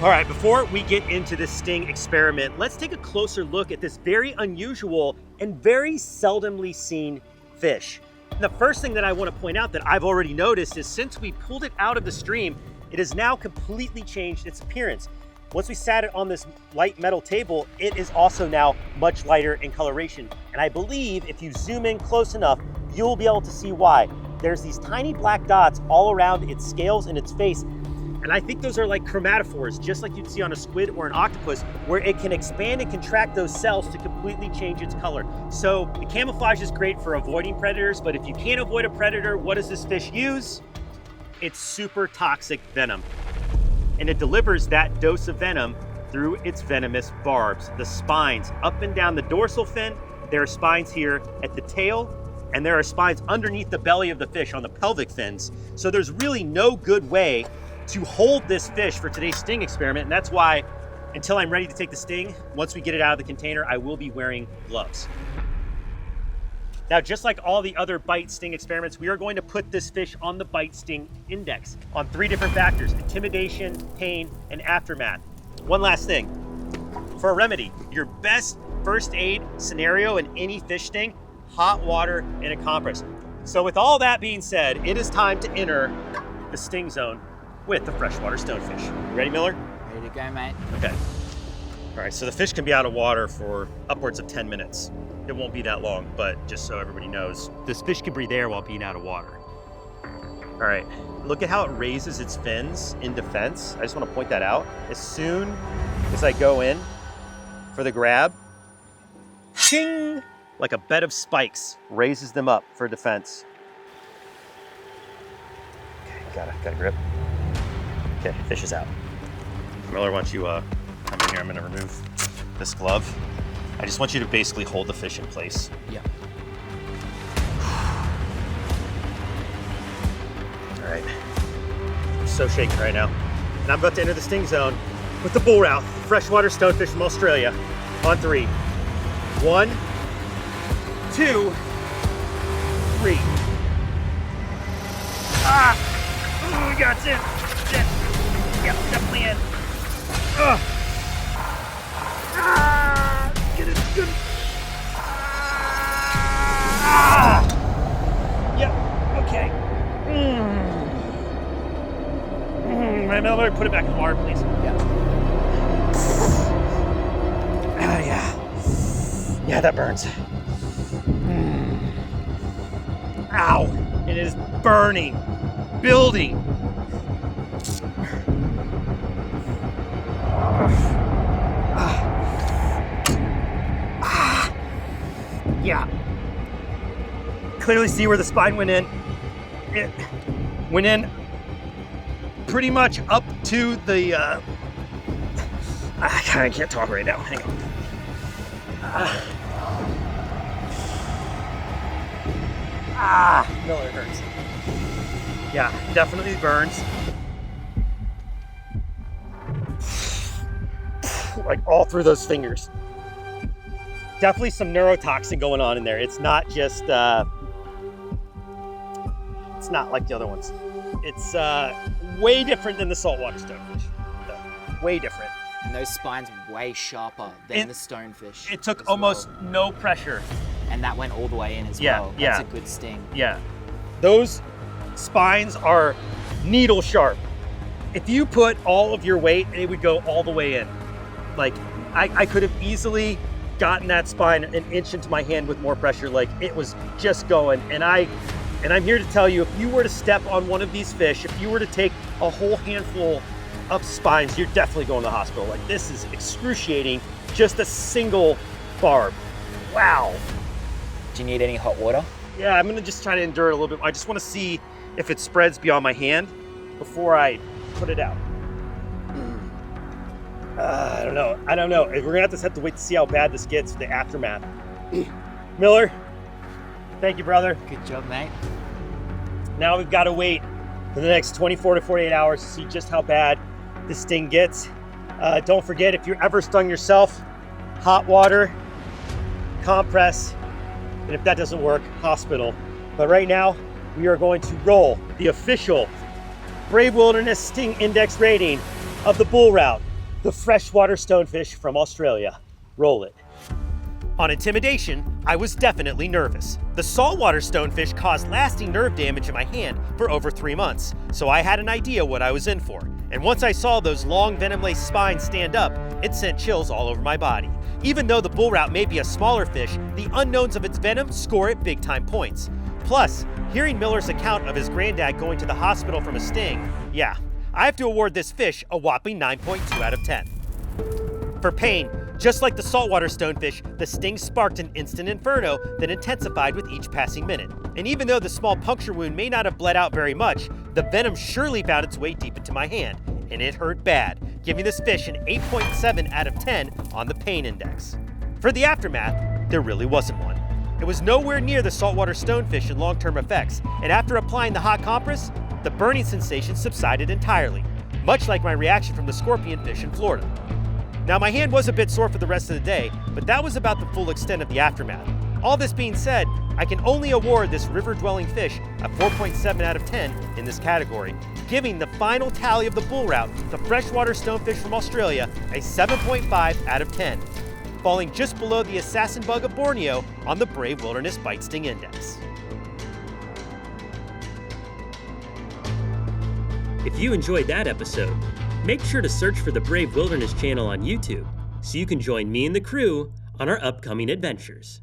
All right, before we get into this sting experiment, let's take a closer look at this very unusual and very seldomly seen fish. And the first thing that I want to point out that I've already noticed is since we pulled it out of the stream, it has now completely changed its appearance. Once we sat it on this light metal table, it is also now much lighter in coloration. And I believe if you zoom in close enough, you'll be able to see why. There's these tiny black dots all around its scales and its face. And I think those are like chromatophores, just like you'd see on a squid or an octopus, where it can expand and contract those cells to completely change its color. So the camouflage is great for avoiding predators, but if you can't avoid a predator, what does this fish use? It's super toxic venom. And it delivers that dose of venom through its venomous barbs, the spines up and down the dorsal fin. There are spines here at the tail, and there are spines underneath the belly of the fish on the pelvic fins. So there's really no good way to hold this fish for today's sting experiment. And that's why, until I'm ready to take the sting, once we get it out of the container, I will be wearing gloves. Now, just like all the other bite sting experiments, we are going to put this fish on the bite sting index on 3 different factors: intimidation, pain, and aftermath. One last thing, for a remedy, your best first aid scenario in any fish sting, hot water and a compress. So with all that being said, it is time to enter the sting zone with the freshwater stonefish. You ready, Miller? Ready to go, mate. Okay. All right, so the fish can be out of water for upwards of 10 minutes. It won't be that long, but just so everybody knows, this fish can breathe air while being out of water. All right, look at how it raises its fins in defense. I just want to point that out. As soon as I go in for the grab, ching, like a bed of spikes, raises them up for defense. Okay, got a grip. Okay, fish is out. Miller, why don't you come in here? I'm gonna remove this glove. I just want you to basically hold the fish in place. Yeah. All right. I'm so shaky right now. And I'm about to enter the sting zone with the bull route, freshwater stonefish from Australia, on 3. 1, 2, 3. Ah! Oh, we got it. Yep, definitely in. Ah! Get it, good. Ah! Yep, okay. Right, Miller, put it back in the water, please. Yeah. Yeah, that burns. Ow! It is burning, building. Yeah. Clearly see where the spine went in. It went in pretty much up to the, I can't talk right now, hang on. Miller, it hurts. Yeah, definitely burns. like all through those fingers. Definitely some neurotoxin going on in there. It's not just, it's not like the other ones. It's way different than the saltwater stonefish. Way different. And those spines way sharper than the stonefish. It took almost no pressure. And that went all the way in as Yeah, well. yeah. That's a good sting. Yeah. Those spines are needle sharp. If you put all of your weight, it would go all the way in. Like, I could have easily gotten that spine an inch into my hand with more pressure. Like, it was just going. And I'm here to tell you, if you were to step on one of these fish, if you were to take a whole handful of spines, you're definitely going to the hospital. Like, this is excruciating, just a single barb. Wow. Do you need any hot water? Yeah, I'm gonna just try to endure it a little bit. I just wanna see if it spreads beyond my hand before I put it out. I don't know. We're gonna have to wait to see how bad this gets, the aftermath. Miller, thank you, brother. Good job, mate. Now we've gotta wait for the next 24 to 48 hours to see just how bad this sting gets. Don't forget, if you're ever stung yourself, hot water, compress, and if that doesn't work, hospital. But right now, we are going to roll the official Brave Wilderness Sting Index rating of the bull route, the freshwater stonefish from Australia. Roll it. On intimidation, I was definitely nervous. The saltwater stonefish caused lasting nerve damage in my hand for over 3 months, so I had an idea what I was in for. And once I saw those long venom-laced spines stand up, it sent chills all over my body. Even though the bull route may be a smaller fish, the unknowns of its venom score it big-time points. Plus, hearing Miller's account of his granddad going to the hospital from a sting, yeah, I have to award this fish a whopping 9.2 out of 10. For pain, just like the saltwater stonefish, the sting sparked an instant inferno that intensified with each passing minute. And even though the small puncture wound may not have bled out very much, the venom surely found its way deep into my hand, and it hurt bad, giving this fish an 8.7 out of 10 on the pain index. For the aftermath, there really wasn't one. It was nowhere near the saltwater stonefish in long-term effects, and after applying the hot compress, the burning sensation subsided entirely, much like my reaction from the scorpion fish in Florida. Now, my hand was a bit sore for the rest of the day, but that was about the full extent of the aftermath. All this being said, I can only award this river-dwelling fish a 4.7 out of 10 in this category, giving the final tally of the bull route, the freshwater stonefish from Australia, a 7.5 out of 10, falling just below the assassin bug of Borneo on the Brave Wilderness Bite Sting Index. If you enjoyed that episode, make sure to search for the Brave Wilderness channel on YouTube so you can join me and the crew on our upcoming adventures.